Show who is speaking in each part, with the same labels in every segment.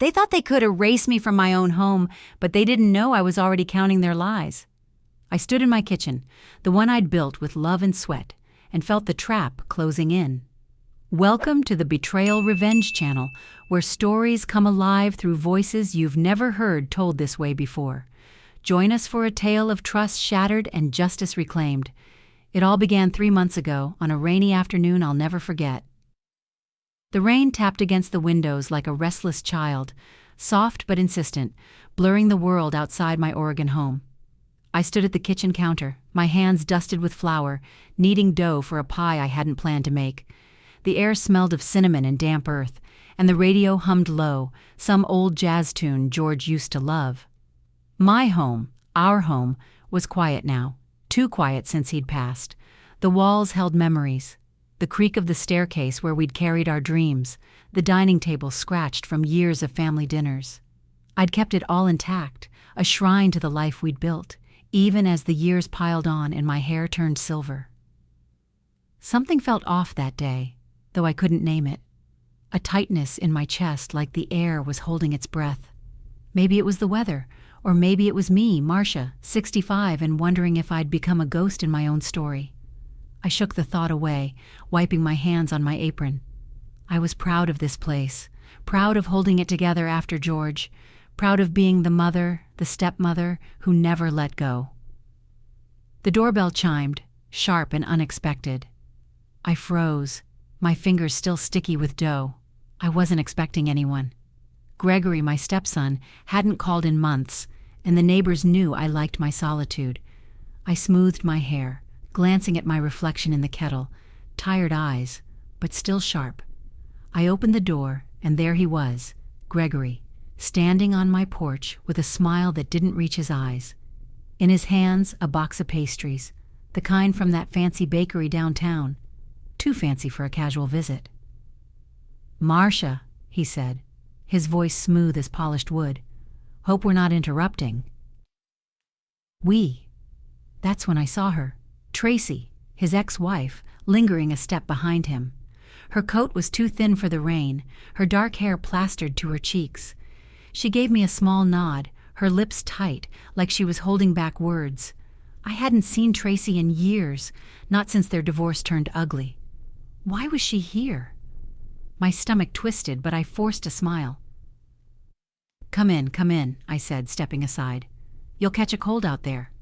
Speaker 1: They thought they could erase me from my own home, but they didn't know I was already counting their lies. I stood in my kitchen, the one I'd built with love and sweat, and felt the trap closing in. Welcome to the Betrayal Revenge channel, where stories come alive through voices you've never heard told this way before. Join us for a tale of trust shattered and justice reclaimed. It all began 3 months ago, on a rainy afternoon I'll never forget. The rain tapped against the windows like a restless child, soft but insistent, blurring the world outside my Oregon home. I stood at the kitchen counter, my hands dusted with flour, kneading dough for a pie I hadn't planned to make. The air smelled of cinnamon and damp earth, and the radio hummed low, some old jazz tune George used to love. My home, our home, was quiet now, too quiet since he'd passed. The walls held memories. The creak of the staircase where we'd carried our dreams, the dining table scratched from years of family dinners. I'd kept it all intact, a shrine to the life we'd built, even as the years piled on and my hair turned silver. Something felt off that day, though I couldn't name it. A tightness in my chest like the air was holding its breath. Maybe it was the weather, or maybe it was me, Marcia, 65, and wondering if I'd become a ghost in my own story. I shook the thought away, wiping my hands on my apron. I was proud of this place, proud of holding it together after George, proud of being the mother, the stepmother, who never let go. The doorbell chimed, sharp and unexpected. I froze, my fingers still sticky with dough. I wasn't expecting anyone. Gregory, my stepson, hadn't called in months, and the neighbors knew I liked my solitude. I smoothed my hair, glancing at my reflection in the kettle, tired eyes, but still sharp. I opened the door, and there he was, Gregory, standing on my porch with a smile that didn't reach his eyes. In his hands, a box of pastries, the kind from that fancy bakery downtown, too fancy for a casual visit. "Marcia," he said, his voice smooth as polished wood. "Hope we're not interrupting." "We." That's when I saw her. Tracy, his ex-wife, lingering a step behind him. Her coat was too thin for the rain, her dark hair plastered to her cheeks. She gave me a small nod, her lips tight, like she was holding back words. I hadn't seen Tracy in years, not since their divorce turned ugly. Why was she here? My stomach twisted, but I forced a smile. Come in, I said, stepping aside. "You'll catch a cold out there."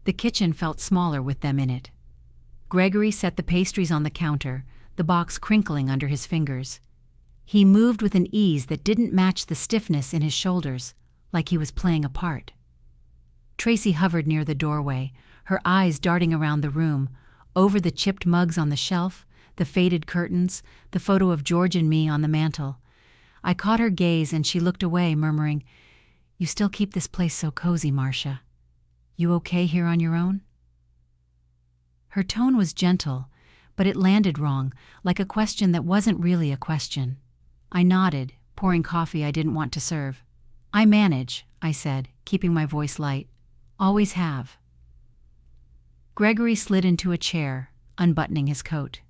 Speaker 1: The kitchen felt smaller with them in it. Gregory set the pastries on the counter, the box crinkling under his fingers. He moved with an ease that didn't match the stiffness in his shoulders, like he was playing a part. Tracy hovered near the doorway, her eyes darting around the room, over the chipped mugs on the shelf, the faded curtains, the photo of George and me on the mantel. I caught her gaze and she looked away, murmuring, "You still keep this place so cozy, Marcia. You okay here on your own?" Her tone was gentle, but it landed wrong, like a question that wasn't really a question. I nodded, pouring coffee I didn't want to serve. "I manage," I said, keeping my voice light. "Always have." Gregory slid into a chair, unbuttoning his coat.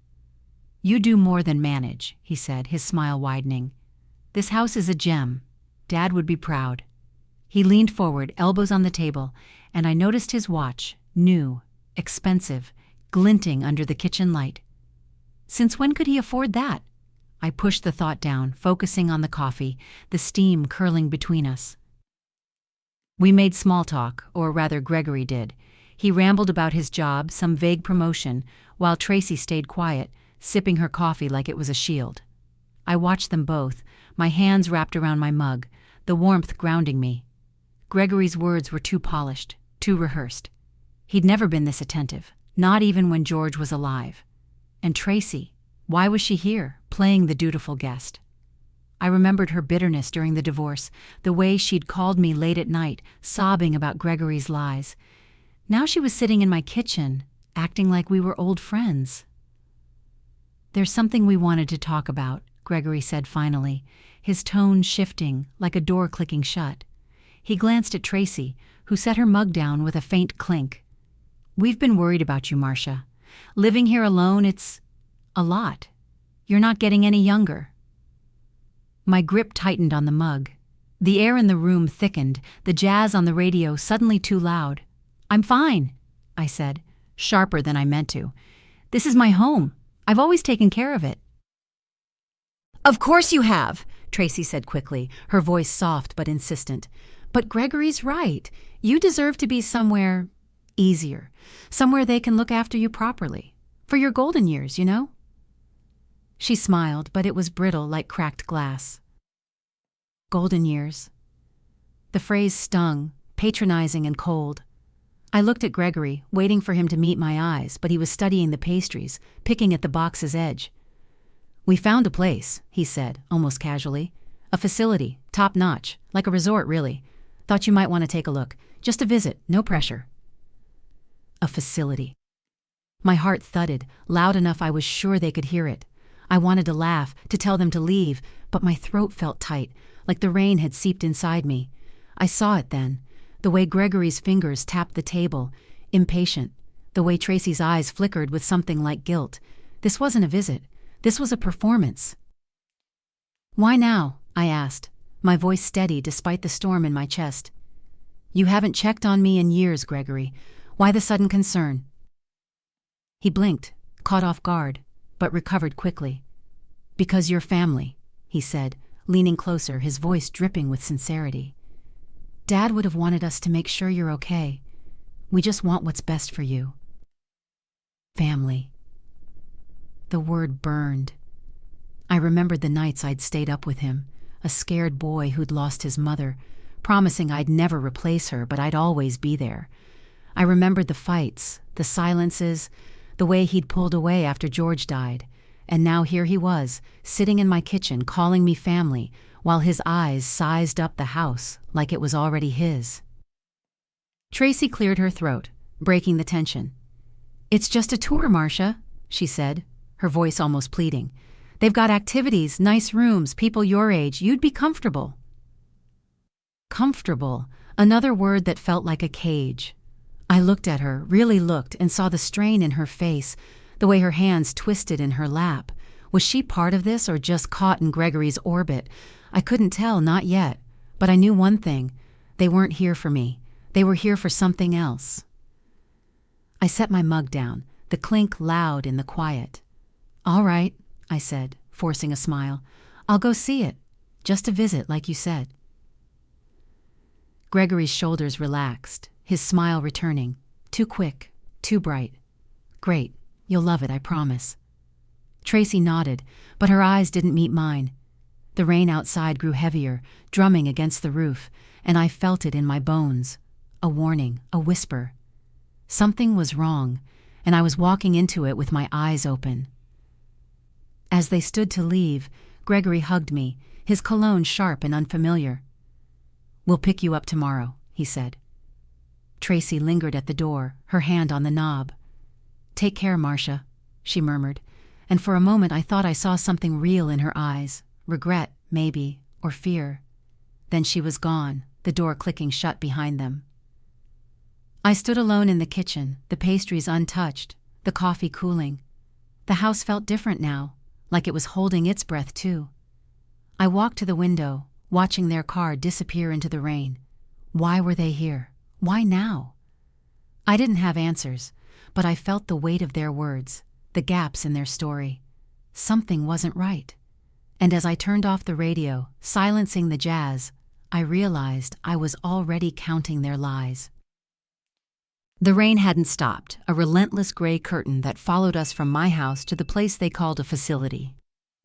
Speaker 1: "You do more than manage," he said, his smile widening. "This house is a gem. Dad would be proud." He leaned forward, elbows on the table, and I noticed his watch, new, expensive, glinting under the kitchen light. Since when could he afford that? I pushed the thought down, focusing on the coffee, the steam curling between us. We made small talk, or rather Gregory did. He rambled about his job, some vague promotion, while Tracy stayed quiet, sipping her coffee like it was a shield. I watched them both, my hands wrapped around my mug, the warmth grounding me. Gregory's words were too polished, too rehearsed. He'd never been this attentive, not even when George was alive. And Tracy, why was she here, playing the dutiful guest? I remembered her bitterness during the divorce, the way she'd called me late at night, sobbing about Gregory's lies. Now she was sitting in my kitchen, acting like we were old friends. "There's something we wanted to talk about," Gregory said finally, his tone shifting, like a door clicking shut. He glanced at Tracy, who set her mug down with a faint clink. "We've been worried about you, Marcia. Living here alone, it's a lot. You're not getting any younger." My grip tightened on the mug. The air in the room thickened, the jazz on the radio suddenly too loud. "I'm fine," I said, sharper than I meant to. "This is my home. I've always taken care of it." "Of course you have," Tracy said quickly, her voice soft but insistent. "But Gregory's right. You deserve to be somewhere easier, somewhere they can look after you properly. For your golden years, you know?" She smiled, but it was brittle like cracked glass. Golden years. The phrase stung, patronizing and cold. I looked at Gregory, waiting for him to meet my eyes, but he was studying the pastries, picking at the box's edge. "We found a place," he said, almost casually. "A facility, top-notch, like a resort, really. Thought you might want to take a look. Just a visit, no pressure." A facility. My heart thudded, loud enough I was sure they could hear it. I wanted to laugh, to tell them to leave, but my throat felt tight, like the rain had seeped inside me. I saw it then, the way Gregory's fingers tapped the table, impatient, the way Tracy's eyes flickered with something like guilt. This wasn't a visit. This was a performance. "Why now?" I asked, my voice steady despite the storm in my chest. "You haven't checked on me in years, Gregory. Why the sudden concern?" He blinked, caught off guard, but recovered quickly. "Because you're family," he said, leaning closer, his voice dripping with sincerity. "Dad would have wanted us to make sure you're okay. We just want what's best for you." Family. The word burned. I remembered the nights I'd stayed up with him, a scared boy who'd lost his mother, promising I'd never replace her, but I'd always be there. I remembered the fights, the silences, the way he'd pulled away after George died, and now here he was, sitting in my kitchen calling me family, while his eyes sized up the house like it was already his. Tracy cleared her throat, breaking the tension. "It's just a tour, Marcia," she said, her voice almost pleading. "They've got activities, nice rooms, people your age. You'd be comfortable." Comfortable, another word that felt like a cage. I looked at her, really looked, and saw the strain in her face, the way her hands twisted in her lap. Was she part of this or just caught in Gregory's orbit? I couldn't tell, not yet. But I knew one thing. They weren't here for me. They were here for something else. I set my mug down, the clink loud in the quiet. "All right," I said, forcing a smile. "I'll go see it. Just a visit, like you said." Gregory's shoulders relaxed, his smile returning. Too quick, too bright. "Great. You'll love it, I promise." Tracy nodded, but her eyes didn't meet mine. The rain outside grew heavier, drumming against the roof, and I felt it in my bones. A warning, a whisper. Something was wrong, and I was walking into it with my eyes open. As they stood to leave, Gregory hugged me, his cologne sharp and unfamiliar. "We'll pick you up tomorrow," he said. Tracy lingered at the door, her hand on the knob. "Take care, Marcia," she murmured, and for a moment I thought I saw something real in her eyes, regret, maybe, or fear. Then she was gone, the door clicking shut behind them. I stood alone in the kitchen, the pastries untouched, the coffee cooling. The house felt different now, like it was holding its breath too. I walked to the window, watching their car disappear into the rain. Why were they here? Why now? I didn't have answers, but I felt the weight of their words, the gaps in their story. Something wasn't right. And as I turned off the radio, silencing the jazz, I realized I was already counting their lies. The rain hadn't stopped, a relentless gray curtain that followed us from my house to the place they called a facility.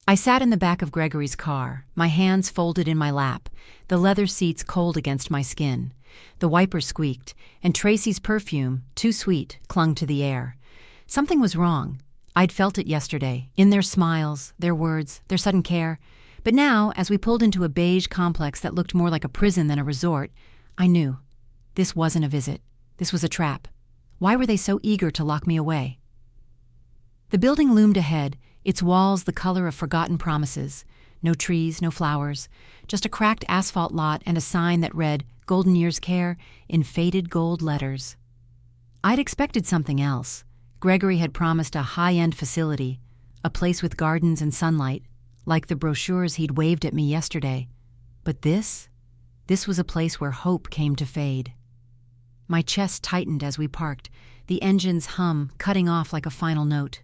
Speaker 1: I sat in the back of Gregory's car, my hands folded in my lap, the leather seats cold against my skin. The wipers squeaked, and Tracy's perfume, too sweet, clung to the air. Something was wrong. I'd felt it yesterday, in their smiles, their words, their sudden care. But now, as we pulled into a beige complex that looked more like a prison than a resort, I knew. This wasn't a visit. This was a trap. Why were they so eager to lock me away? The building loomed ahead, its walls the color of forgotten promises. No trees, no flowers, just a cracked asphalt lot and a sign that read, "Golden Years Care," in faded gold letters. I'd expected something else. Gregory had promised a high-end facility, a place with gardens and sunlight, like the brochures he'd waved at me yesterday. But this was a place where hope came to fade. My chest tightened as we parked, the engine's hum cutting off like a final note.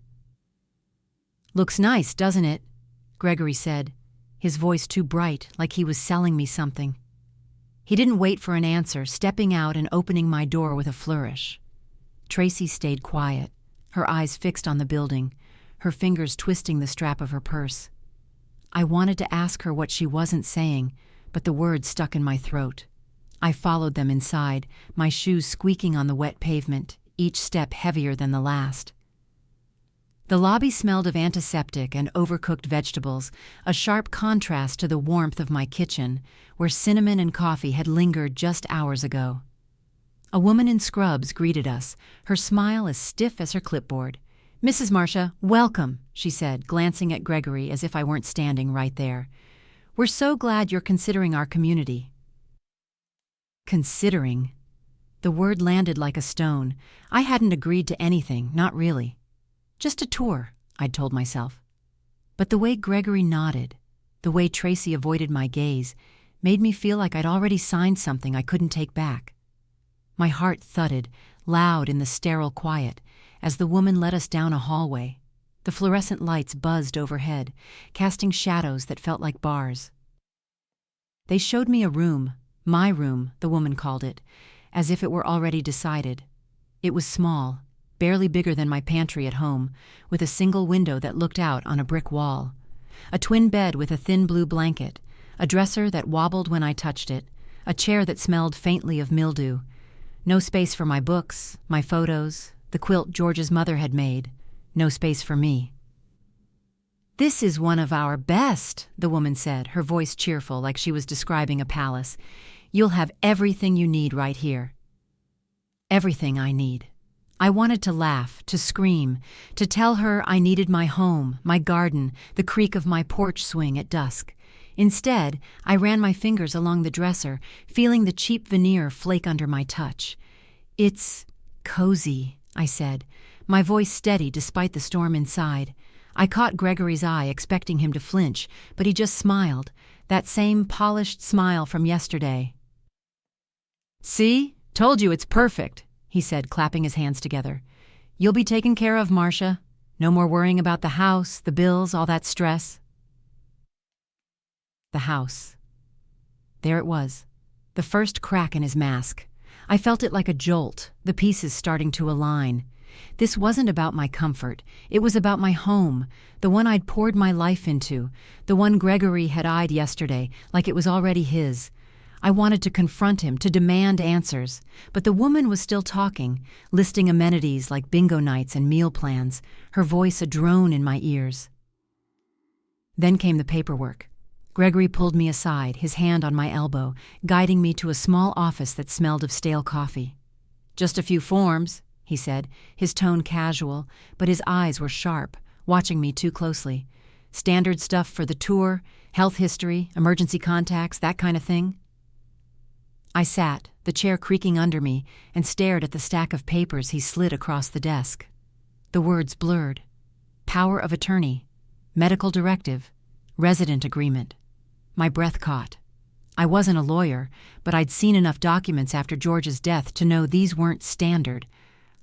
Speaker 1: "Looks nice, doesn't it?" Gregory said, his voice too bright, like he was selling me something. He didn't wait for an answer, stepping out and opening my door with a flourish. Tracy stayed quiet, her eyes fixed on the building, her fingers twisting the strap of her purse. I wanted to ask her what she wasn't saying, but the words stuck in my throat. I followed them inside, my shoes squeaking on the wet pavement, each step heavier than the last. The lobby smelled of antiseptic and overcooked vegetables, a sharp contrast to the warmth of my kitchen, where cinnamon and coffee had lingered just hours ago. A woman in scrubs greeted us, her smile as stiff as her clipboard. "Mrs. Marcia, welcome," she said, glancing at Gregory as if I weren't standing right there. "We're so glad you're considering our community." Considering. The word landed like a stone. I hadn't agreed to anything, not really. Just a tour, I'd told myself. But the way Gregory nodded, the way Tracy avoided my gaze, made me feel like I'd already signed something I couldn't take back. My heart thudded, loud in the sterile quiet, as the woman led us down a hallway. The fluorescent lights buzzed overhead, casting shadows that felt like bars. They showed me a room, my room, the woman called it, as if it were already decided. It was small, barely bigger than my pantry at home, with a single window that looked out on a brick wall. A twin bed with a thin blue blanket, a dresser that wobbled when I touched it, a chair that smelled faintly of mildew. No space for my books, my photos, the quilt George's mother had made. No space for me. "This is one of our best," the woman said, her voice cheerful like she was describing a palace. "You'll have everything you need right here." Everything I need. I wanted to laugh, to scream, to tell her I needed my home, my garden, the creak of my porch swing at dusk. Instead, I ran my fingers along the dresser, feeling the cheap veneer flake under my touch. "It's cozy," I said, my voice steady despite the storm inside. I caught Gregory's eye, expecting him to flinch, but he just smiled, that same polished smile from yesterday. "See? Told you it's perfect," he said, clapping his hands together. "You'll be taken care of, Marcia. No more worrying about the house, the bills, all that stress." The house. There it was, the first crack in his mask. I felt it like a jolt, the pieces starting to align. This wasn't about my comfort. It was about my home, the one I'd poured my life into, the one Gregory had eyed yesterday, like it was already his. I wanted to confront him, to demand answers, but the woman was still talking, listing amenities like bingo nights and meal plans, her voice a drone in my ears. Then came the paperwork. Gregory pulled me aside, his hand on my elbow, guiding me to a small office that smelled of stale coffee. "Just a few forms," he said, his tone casual, but his eyes were sharp, watching me too closely. "Standard stuff for the tour, health history, emergency contacts, that kind of thing." I sat, the chair creaking under me, and stared at the stack of papers he slid across the desk. The words blurred. Power of attorney, medical directive, resident agreement. My breath caught. I wasn't a lawyer, but I'd seen enough documents after George's death to know these weren't standard.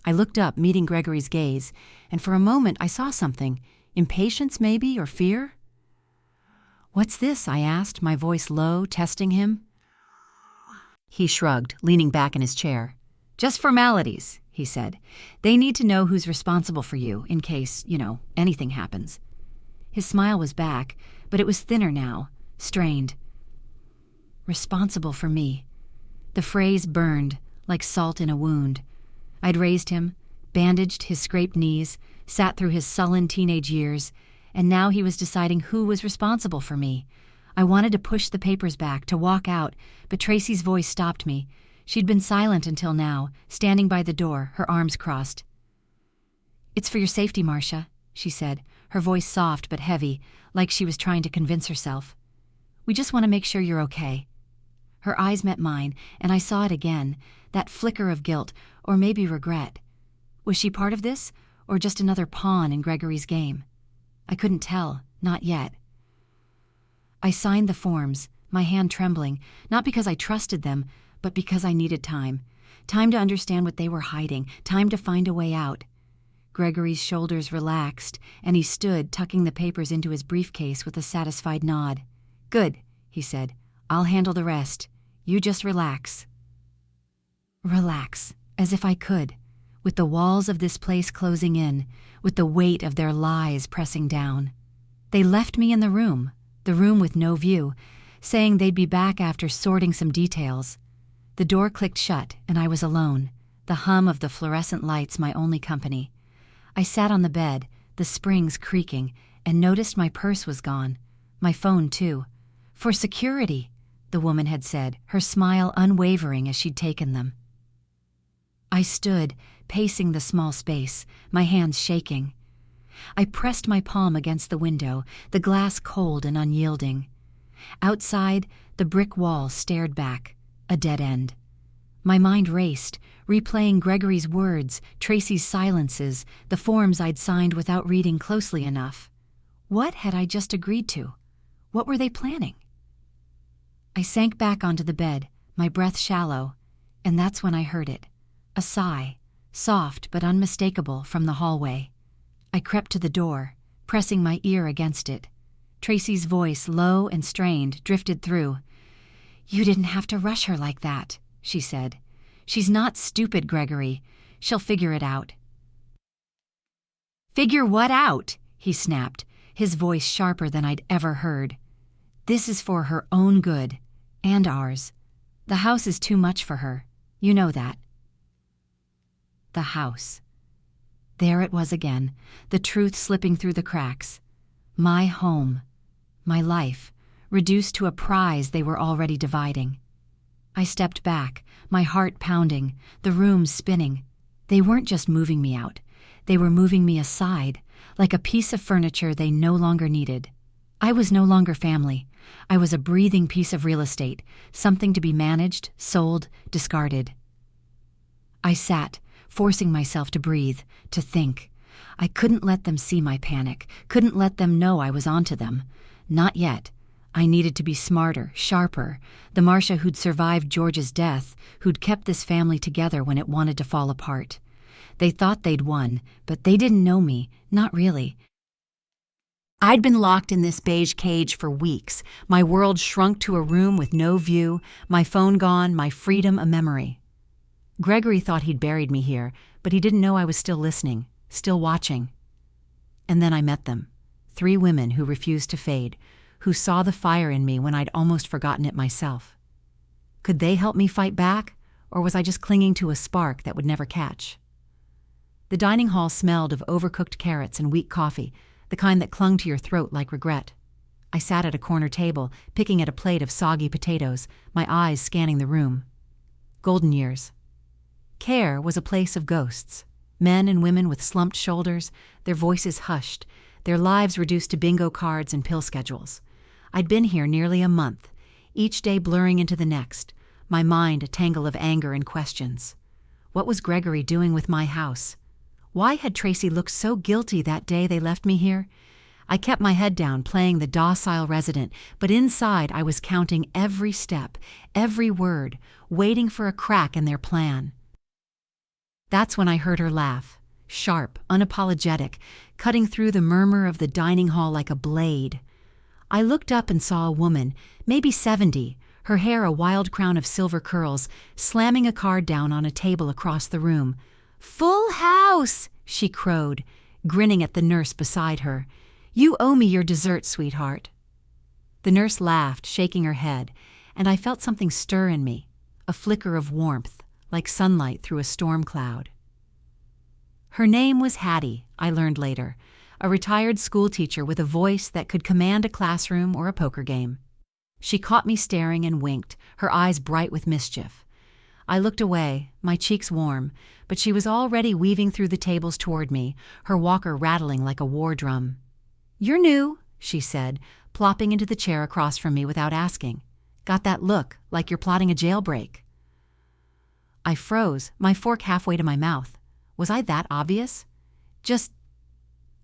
Speaker 1: I looked up, meeting Gregory's gaze, and for a moment I saw something. Impatience, maybe, or fear? "What's this?" I asked, my voice low, testing him. He shrugged, leaning back in his chair. "Just formalities," he said. "They need to know who's responsible for you, in case, anything happens." His smile was back, but it was thinner now, strained. Responsible for me. The phrase burned, like salt in a wound. I'd raised him, bandaged his scraped knees, sat through his sullen teenage years, and now he was deciding who was responsible for me. I wanted to push the papers back, to walk out, but Tracy's voice stopped me. She'd been silent until now, standing by the door, her arms crossed. "It's for your safety, Marcia," she said, her voice soft but heavy, like she was trying to convince herself. "We just want to make sure you're okay." Her eyes met mine, and I saw it again, that flicker of guilt, or maybe regret. Was she part of this, or just another pawn in Gregory's game? I couldn't tell, not yet. I signed the forms, my hand trembling, not because I trusted them, but because I needed time. Time to understand what they were hiding, time to find a way out. Gregory's shoulders relaxed, and he stood, tucking the papers into his briefcase with a satisfied nod. "Good," he said. "I'll handle the rest. You just relax." Relax, as if I could, with the walls of this place closing in, with the weight of their lies pressing down. They left me in the room with no view, saying they'd be back after sorting some details. The door clicked shut, and I was alone, the hum of the fluorescent lights my only company. I sat on the bed, the springs creaking, and noticed my purse was gone. My phone, too. "For security," the woman had said, her smile unwavering as she'd taken them. I stood, pacing the small space, my hands shaking. I pressed my palm against the window, the glass cold and unyielding. Outside, the brick wall stared back, a dead end. My mind raced, replaying Gregory's words, Tracy's silences, the forms I'd signed without reading closely enough. What had I just agreed to? What were they planning? I sank back onto the bed, my breath shallow, and that's when I heard it. A sigh, soft but unmistakable, from the hallway. I crept to the door, pressing my ear against it. Tracy's voice, low and strained, drifted through. "You didn't have to rush her like that," she said. "She's not stupid, Gregory. She'll figure it out." "Figure what out?" he snapped, his voice sharper than I'd ever heard. "This is for her own good, and ours. The house is too much for her. You know that." The house. There it was again, the truth slipping through the cracks. My home, my life, reduced to a prize they were already dividing. I stepped back, my heart pounding, the room spinning. They weren't just moving me out. They were moving me aside, like a piece of furniture they no longer needed. I was no longer family. I was a breathing piece of real estate, something to be managed, sold, discarded. I sat, forcing myself to breathe, to think. I couldn't let them see my panic, couldn't let them know I was onto them. Not yet. I needed to be smarter, sharper, the Marcia who'd survived George's death, who'd kept this family together when it wanted to fall apart. They thought they'd won, but they didn't know me, not really. I'd been locked in this beige cage for weeks, my world shrunk to a room with no view, my phone gone, my freedom a memory. Gregory thought he'd buried me here, but he didn't know I was still listening, still watching. And then I met them, 3 women who refused to fade, who saw the fire in me when I'd almost forgotten it myself. Could they help me fight back, or was I just clinging to a spark that would never catch? The dining hall smelled of overcooked carrots and weak coffee, the kind that clung to your throat like regret. I sat at a corner table, picking at a plate of soggy potatoes, my eyes scanning the room. Golden years. Care was a place of ghosts. Men and women with slumped shoulders, their voices hushed, their lives reduced to bingo cards and pill schedules. I'd been here nearly a month, each day blurring into the next, my mind a tangle of anger and questions. What was Gregory doing with my house? Why had Tracy looked so guilty that day they left me here? I kept my head down, playing the docile resident, but inside I was counting every step, every word, waiting for a crack in their plan. That's when I heard her laugh, sharp, unapologetic, cutting through the murmur of the dining hall like a blade. I looked up and saw a woman, maybe 70, her hair a wild crown of silver curls, slamming a card down on a table across the room. "Full house!" she crowed, grinning at the nurse beside her. "You owe me your dessert, sweetheart." The nurse laughed, shaking her head, and I felt something stir in me, a flicker of warmth, like sunlight through a storm cloud. Her name was Hattie, I learned later, a retired schoolteacher with a voice that could command a classroom or a poker game. She caught me staring and winked, her eyes bright with mischief. I looked away, my cheeks warm, but she was already weaving through the tables toward me, her walker rattling like a war drum. "You're new," she said, plopping into the chair across from me without asking. "Got that look, like you're plotting a jailbreak." I froze, my fork halfway to my mouth. Was I that obvious? "Just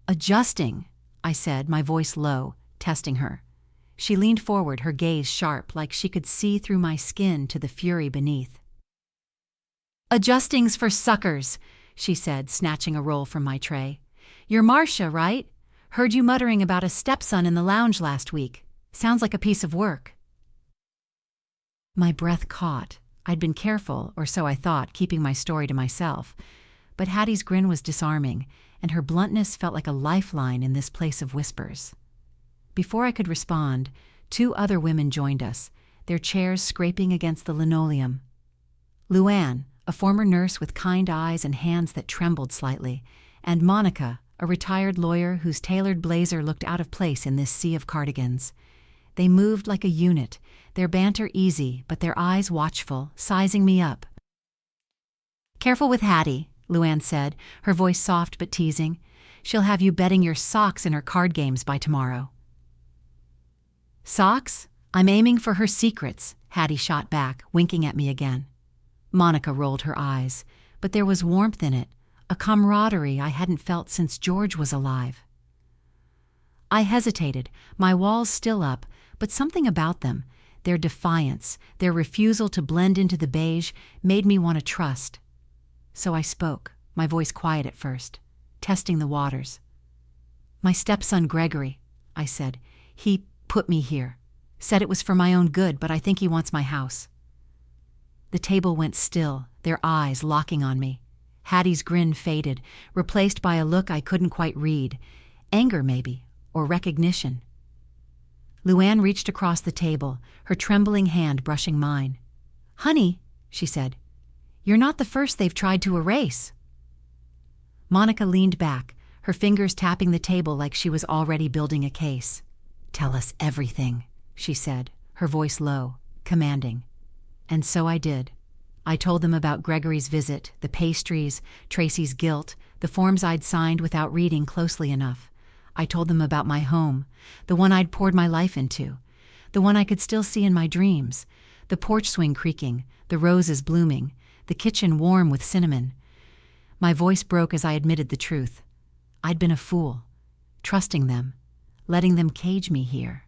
Speaker 1: adjusting," I said, my voice low, testing her. She leaned forward, her gaze sharp, like she could see through my skin to the fury beneath. "Adjustings for suckers," she said, snatching a roll from my tray. "You're Marcia, right? Heard you muttering about a stepson in the lounge last week. Sounds like a piece of work." My breath caught. I'd been careful, or so I thought, keeping my story to myself. But Hattie's grin was disarming, and her bluntness felt like a lifeline in this place of whispers. Before I could respond, 2 other women joined us, their chairs scraping against the linoleum. Luann, a former nurse with kind eyes and hands that trembled slightly, and Monica, a retired lawyer whose tailored blazer looked out of place in this sea of cardigans. They moved like a unit, their banter easy, but their eyes watchful, sizing me up. "Careful with Hattie," Luann said, her voice soft but teasing. "She'll have you betting your socks in her card games by tomorrow." "Socks? I'm aiming for her secrets," Hattie shot back, winking at me again. Monica rolled her eyes, but there was warmth in it, a camaraderie I hadn't felt since George was alive. I hesitated, my walls still up, but something about them, their defiance, their refusal to blend into the beige, made me want to trust. So I spoke, my voice quiet at first, testing the waters. "My stepson Gregory," I said. "He put me here. Said it was for my own good, but I think he wants my house." The table went still, their eyes locking on me. Hattie's grin faded, replaced by a look I couldn't quite read. Anger, maybe, or recognition. Luann reached across the table, her trembling hand brushing mine. "Honey," she said, "you're not the first they've tried to erase." Monica leaned back, her fingers tapping the table like she was already building a case. "Tell us everything," she said, her voice low, commanding. And so I did. I told them about Gregory's visit, the pastries, Tracy's guilt, the forms I'd signed without reading closely enough. I told them about my home, the one I'd poured my life into, the one I could still see in my dreams, the porch swing creaking, the roses blooming, the kitchen warm with cinnamon. My voice broke as I admitted the truth. I'd been a fool, trusting them, letting them cage me here.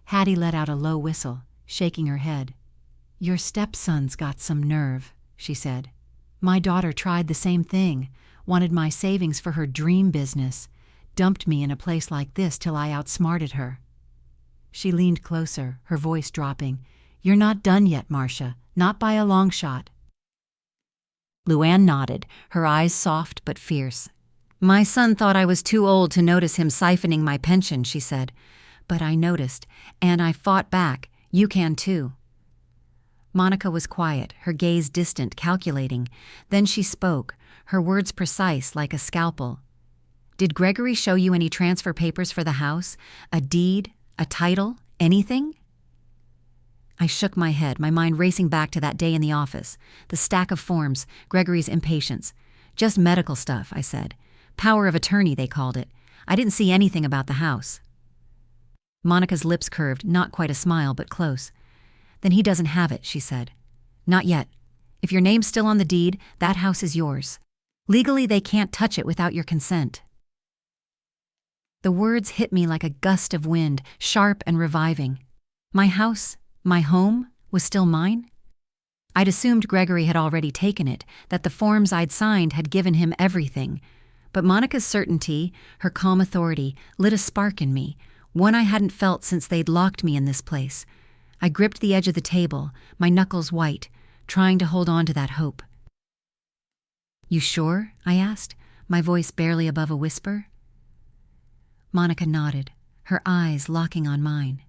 Speaker 1: Hattie let out a low whistle, shaking her head. "Your stepson's got some nerve," she said. "My daughter tried the same thing, wanted my savings for her dream business, dumped me in a place like this till I outsmarted her." She leaned closer, her voice dropping. "You're not done yet, Marcia, not by a long shot." Luann nodded, her eyes soft but fierce. "My son thought I was too old to notice him siphoning my pension," she said. "But I noticed, and I fought back. You can too." Monica was quiet, her gaze distant, calculating. Then she spoke, her words precise like a scalpel. "Did Gregory show you any transfer papers for the house? A deed? A title? Anything?" I shook my head, my mind racing back to that day in the office. The stack of forms, Gregory's impatience. "Just medical stuff," I said. "Power of attorney, they called it. I didn't see anything about the house." Monica's lips curved, not quite a smile, but close. "Then he doesn't have it," she said. "Not yet. If your name's still on the deed, that house is yours. Legally, they can't touch it without your consent." The words hit me like a gust of wind, sharp and reviving. My house, my home, was still mine? I'd assumed Gregory had already taken it, that the forms I'd signed had given him everything. But Monica's certainty, her calm authority, lit a spark in me, one I hadn't felt since they'd locked me in this place. I gripped the edge of the table, my knuckles white, trying to hold on to that hope. "You sure?" I asked, my voice barely above a whisper. Monica nodded, her eyes locking on mine.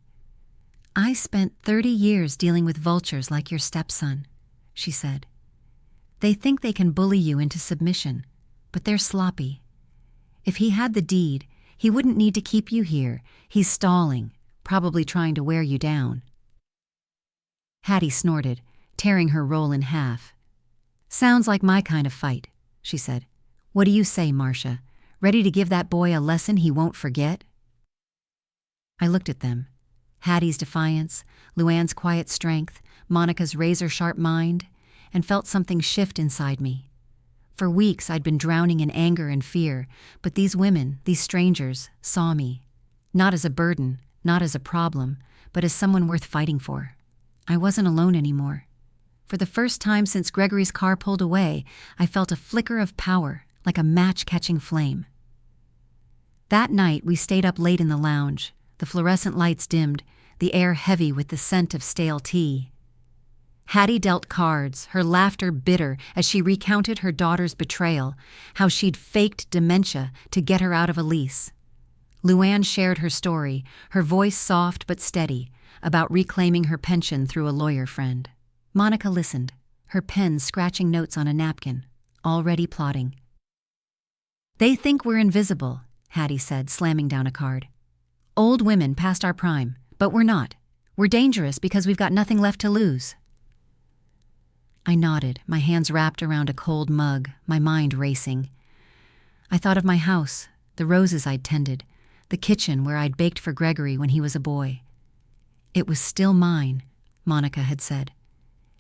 Speaker 1: "I spent 30 years dealing with vultures like your stepson," she said. "They think they can bully you into submission, but they're sloppy. If he had the deed, he wouldn't need to keep you here. He's stalling, probably trying to wear you down." Hattie snorted, tearing her roll in half. "Sounds like my kind of fight," she said. "What do you say, Marcia? Ready to give that boy a lesson he won't forget?" I looked at them. Hattie's defiance, Luann's quiet strength, Monica's razor-sharp mind, and felt something shift inside me. For weeks I'd been drowning in anger and fear, but these women, these strangers, saw me. Not as a burden, not as a problem, but as someone worth fighting for. I wasn't alone anymore. For the first time since Gregory's car pulled away, I felt a flicker of power, like a match catching flame. That night, we stayed up late in the lounge, the fluorescent lights dimmed, the air heavy with the scent of stale tea. Hattie dealt cards, her laughter bitter as she recounted her daughter's betrayal, how she'd faked dementia to get her out of a lease. Luann shared her story, her voice soft but steady, about reclaiming her pension through a lawyer friend. Monica listened, her pen scratching notes on a napkin, already plotting. "They think we're invisible," Hattie said, slamming down a card. "Old women past our prime, but we're not. We're dangerous because we've got nothing left to lose." I nodded, my hands wrapped around a cold mug, my mind racing. I thought of my house, the roses I'd tended, the kitchen where I'd baked for Gregory when he was a boy. It was still mine, Monica had said.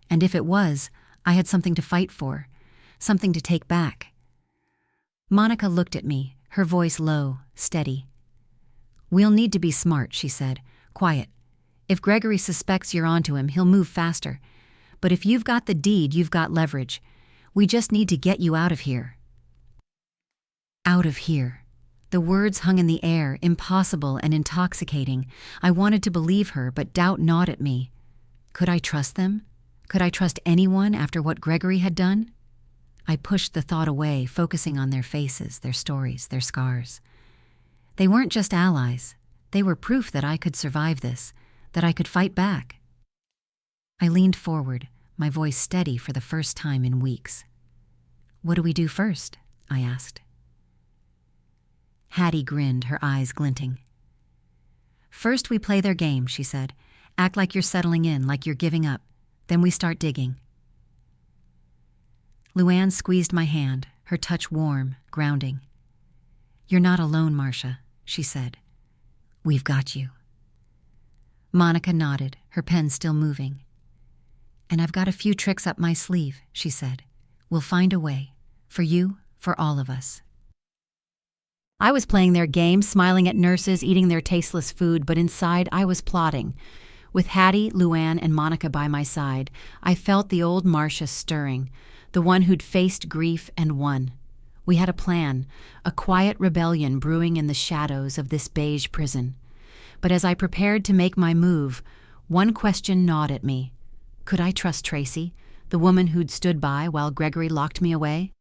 Speaker 1: And if it was, I had something to fight for, something to take back. Monica looked at me, her voice low, steady. "We'll need to be smart," she said. "Quiet. If Gregory suspects you're onto him, he'll move faster. But if you've got the deed, you've got leverage. We just need to get you out of here." Out of here. The words hung in the air, impossible and intoxicating. I wanted to believe her, but doubt gnawed at me. Could I trust them? Could I trust anyone after what Gregory had done? I pushed the thought away, focusing on their faces, their stories, their scars. They weren't just allies. They were proof that I could survive this, that I could fight back. I leaned forward, my voice steady for the first time in weeks. "What do we do first?" I asked. Hattie grinned, her eyes glinting. "First we play their game," she said. "Act like you're settling in, like you're giving up. Then we start digging." Luann squeezed my hand, her touch warm, grounding. "You're not alone, Marcia," she said. "We've got you." Monica nodded, her pen still moving. "And I've got a few tricks up my sleeve," she said. "We'll find a way. For you, for all of us." I was playing their game, smiling at nurses eating their tasteless food, but inside I was plotting. With Hattie, Luann, and Monica by my side, I felt the old Marcia stirring, the one who'd faced grief and won. We had a plan, a quiet rebellion brewing in the shadows of this beige prison. But as I prepared to make my move, one question gnawed at me. Could I trust Tracy, the woman who'd stood by while Gregory locked me away?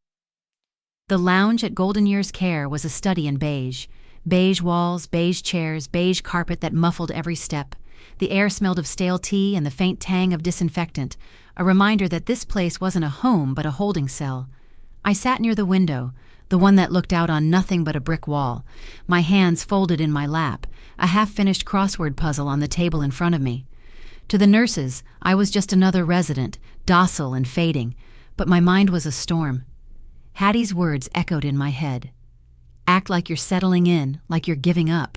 Speaker 1: The lounge at Golden Year's Care was a study in beige. Beige walls, beige chairs, beige carpet that muffled every step. The air smelled of stale tea and the faint tang of disinfectant, a reminder that this place wasn't a home but a holding cell. I sat near the window, the one that looked out on nothing but a brick wall, my hands folded in my lap, a half-finished crossword puzzle on the table in front of me. To the nurses, I was just another resident, docile and fading, but my mind was a storm. Hattie's words echoed in my head. "Act like you're settling in, like you're giving up."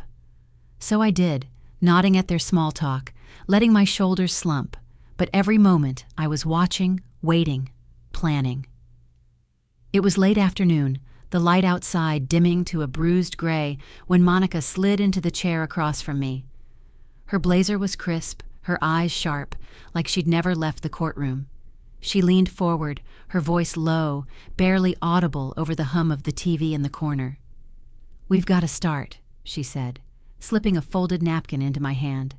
Speaker 1: So I did, nodding at their small talk, letting my shoulders slump, but every moment I was watching, waiting, planning. It was late afternoon, the light outside dimming to a bruised gray when Monica slid into the chair across from me. Her blazer was crisp, her eyes sharp, like she'd never left the courtroom. She leaned forward, her voice low, barely audible over the hum of the TV in the corner. "We've got to start," she said, slipping a folded napkin into my hand.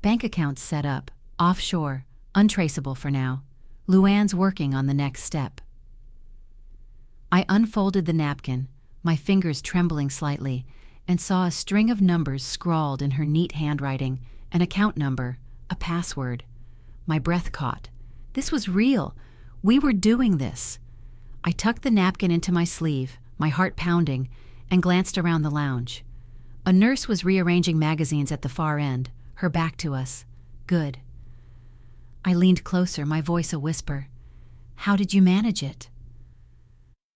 Speaker 1: "Bank accounts set up, offshore, untraceable for now. Luann's working on the next step." I unfolded the napkin, my fingers trembling slightly, and saw a string of numbers scrawled in her neat handwriting, an account number, a password. My breath caught. This was real. We were doing this. I tucked the napkin into my sleeve, my heart pounding, and glanced around the lounge. A nurse was rearranging magazines at the far end, her back to us. Good. I leaned closer, my voice a whisper. "How did you manage it?"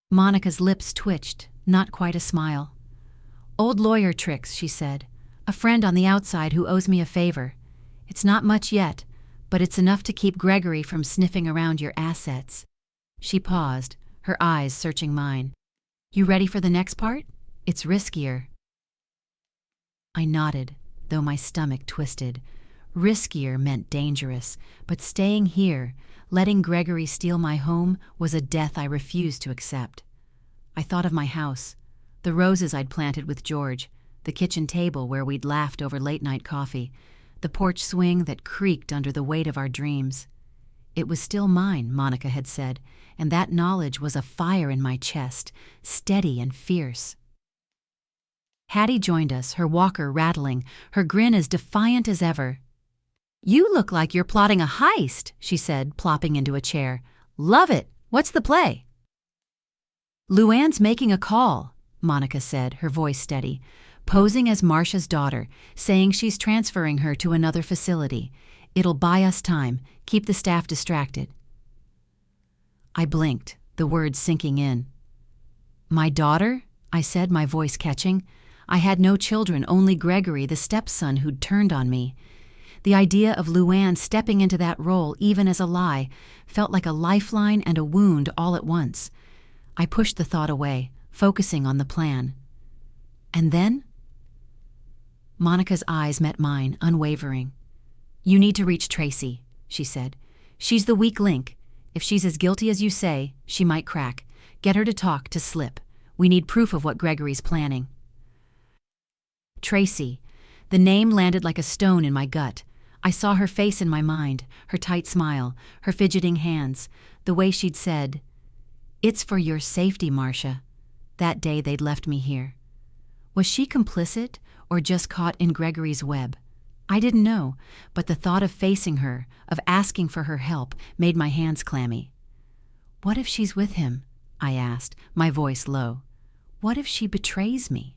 Speaker 1: Monica's lips twitched, not quite a smile. "Old lawyer tricks," she said. "A friend on the outside who owes me a favor. It's not much yet, but it's enough to keep Gregory from sniffing around your assets." She paused, her eyes searching mine. "You ready for the next part? It's riskier." I nodded, though my stomach twisted. Riskier meant dangerous, but staying here, letting Gregory steal my home, was a death I refused to accept. I thought of my house, the roses I'd planted with George, the kitchen table where we'd laughed over late-night coffee, the porch swing that creaked under the weight of our dreams. It was still mine, Monica had said, and that knowledge was a fire in my chest, steady and fierce. Hattie joined us, her walker rattling, her grin as defiant as ever. "You look like you're plotting a heist," she said, plopping into a chair. "Love it. What's the play?" "Luann's making a call," Monica said, her voice steady, posing as Marcia's daughter, saying she's transferring her to another facility. "It'll buy us time, keep the staff distracted." I blinked, the words sinking in. "My daughter?" I said, my voice catching. I had no children, only Gregory, the stepson who'd turned on me. The idea of Luann stepping into that role, even as a lie, felt like a lifeline and a wound all at once. I pushed the thought away, focusing on the plan. And then? Monica's eyes met mine, unwavering. "You need to reach Tracy," she said. "She's the weak link. If she's as guilty as you say, she might crack. Get her to talk, to slip. We need proof of what Gregory's planning." Tracy. The name landed like a stone in my gut. I saw her face in my mind, her tight smile, her fidgeting hands, the way she'd said, "It's for your safety, Marcia," that day they'd left me here. Was she complicit or just caught in Gregory's web? I didn't know, but the thought of facing her, of asking for her help, made my hands clammy. "What if she's with him?" I asked, my voice low. "What if she betrays me?"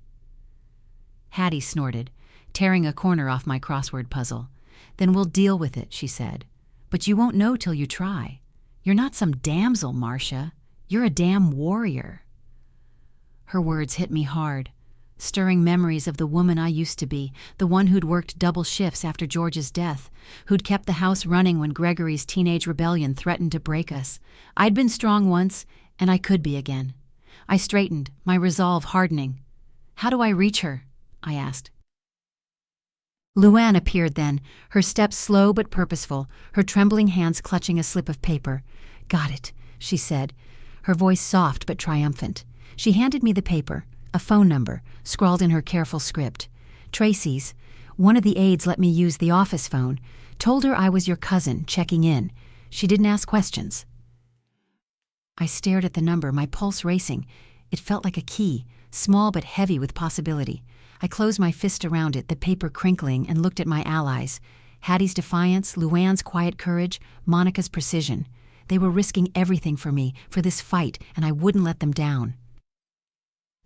Speaker 1: Hattie snorted, tearing a corner off my crossword puzzle. "Then we'll deal with it," she said. "But you won't know till you try. You're not some damsel, Marcia. You're a damn warrior." Her words hit me hard, stirring memories of the woman I used to be, the one who'd worked double shifts after George's death, who'd kept the house running when Gregory's teenage rebellion threatened to break us. I'd been strong once, and I could be again. I straightened, my resolve hardening. "How do I reach her?" I asked. Luann appeared then, her steps slow but purposeful, her trembling hands clutching a slip of paper. "Got it," she said, her voice soft but triumphant. She handed me the paper, a phone number, scrawled in her careful script. "Tracy's. One of the aides let me use the office phone. Told her I was your cousin, checking in. She didn't ask questions." I stared at the number, my pulse racing. It felt like a key, small but heavy with possibility. I closed my fist around it, the paper crinkling, and looked at my allies. Hattie's defiance, Luann's quiet courage, Monica's precision. They were risking everything for me, for this fight, and I wouldn't let them down.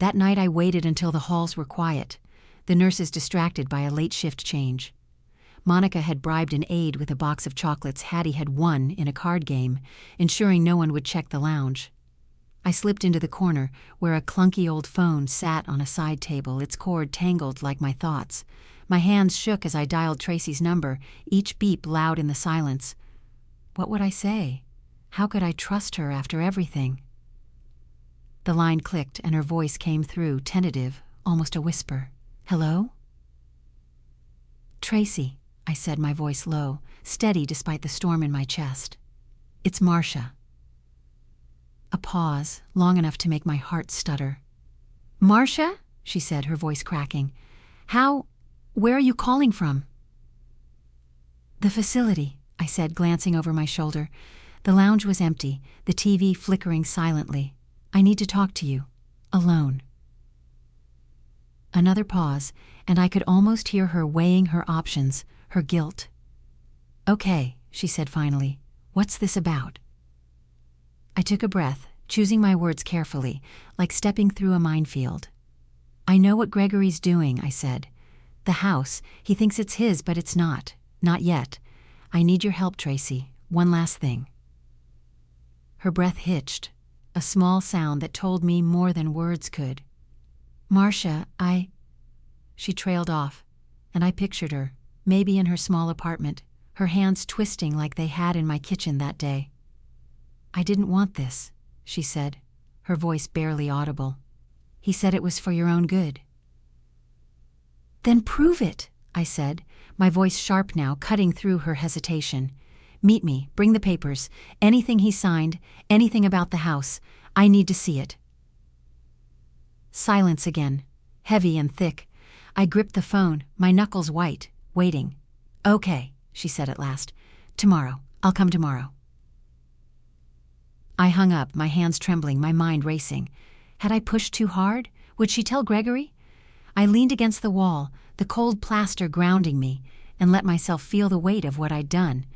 Speaker 1: That night I waited until the halls were quiet, the nurses distracted by a late shift change. Monica had bribed an aide with a box of chocolates Hattie had won in a card game, ensuring no one would check the lounge. I slipped into the corner, where a clunky old phone sat on a side table, its cord tangled like my thoughts. My hands shook as I dialed Tracy's number, each beep loud in the silence. What would I say? How could I trust her after everything? The line clicked, and her voice came through, tentative, almost a whisper. "Hello?" "Tracy," I said, my voice low, steady despite the storm in my chest. "It's Marcia." A pause, long enough to make my heart stutter. "Marcia?" she said, her voice cracking. Where are you calling from?" "The facility," I said, glancing over my shoulder. The lounge was empty, the TV flickering silently. "I need to talk to you. Alone." Another pause, and I could almost hear her weighing her options, her guilt. "Okay," she said finally. "What's this about?" I took a breath, choosing my words carefully, like stepping through a minefield. "I know what Gregory's doing," I said. "The house, he thinks it's his, but it's not. Not yet. I need your help, Tracy. One last thing." Her breath hitched, a small sound that told me more than words could. "Marcia, She trailed off, and I pictured her, maybe in her small apartment, her hands twisting like they had in my kitchen that day. "I didn't want this," she said, her voice barely audible. "He said it was for your own good." "Then prove it," I said, my voice sharp now, cutting through her hesitation. "Meet me, bring the papers, anything he signed, anything about the house. I need to see it." Silence again, heavy and thick. I gripped the phone, my knuckles white, waiting. "Okay," she said at last. "Tomorrow. I'll come tomorrow." I hung up, my hands trembling, my mind racing. Had I pushed too hard? Would she tell Gregory? I leaned against the wall, the cold plaster grounding me, and let myself feel the weight of what I'd done.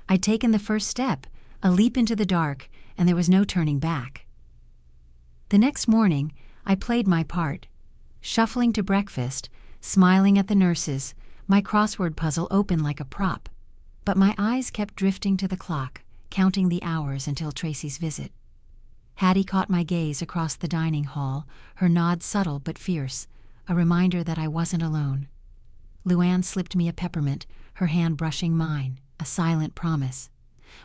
Speaker 1: I'd taken the first step, a leap into the dark, and there was no turning back. The next morning, I played my part, shuffling to breakfast, smiling at the nurses, my crossword puzzle open like a prop. But my eyes kept drifting to the clock, counting the hours until Tracy's visit. Hattie caught my gaze across the dining hall, her nod subtle but fierce, a reminder that I wasn't alone. Luann slipped me a peppermint, her hand brushing mine, a silent promise.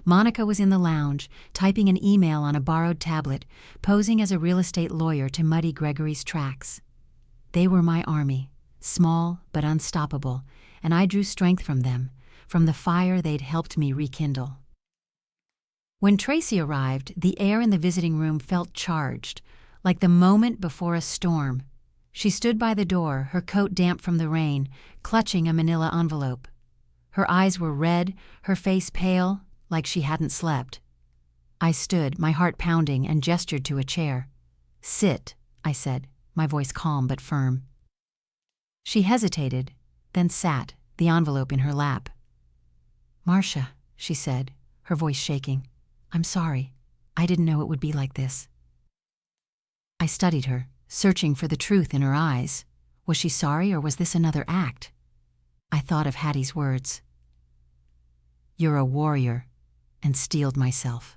Speaker 1: Monica was in the lounge, typing an email on a borrowed tablet, posing as a real estate lawyer to muddy Gregory's tracks. They were my army, small but unstoppable, and I drew strength from them, from the fire they'd helped me rekindle. When Tracy arrived, the air in the visiting room felt charged, like the moment before a storm. She stood by the door, her coat damp from the rain, clutching a manila envelope. Her eyes were red, her face pale, like she hadn't slept. I stood, my heart pounding, and gestured to a chair. "Sit," I said, my voice calm but firm. She hesitated, then sat, the envelope in her lap. "Marcia," she said, her voice shaking. "I'm sorry. I didn't know it would be like this." I studied her, searching for the truth in her eyes. Was she sorry, or was this another act? I thought of Hattie's words. "You're a warrior," and steeled myself.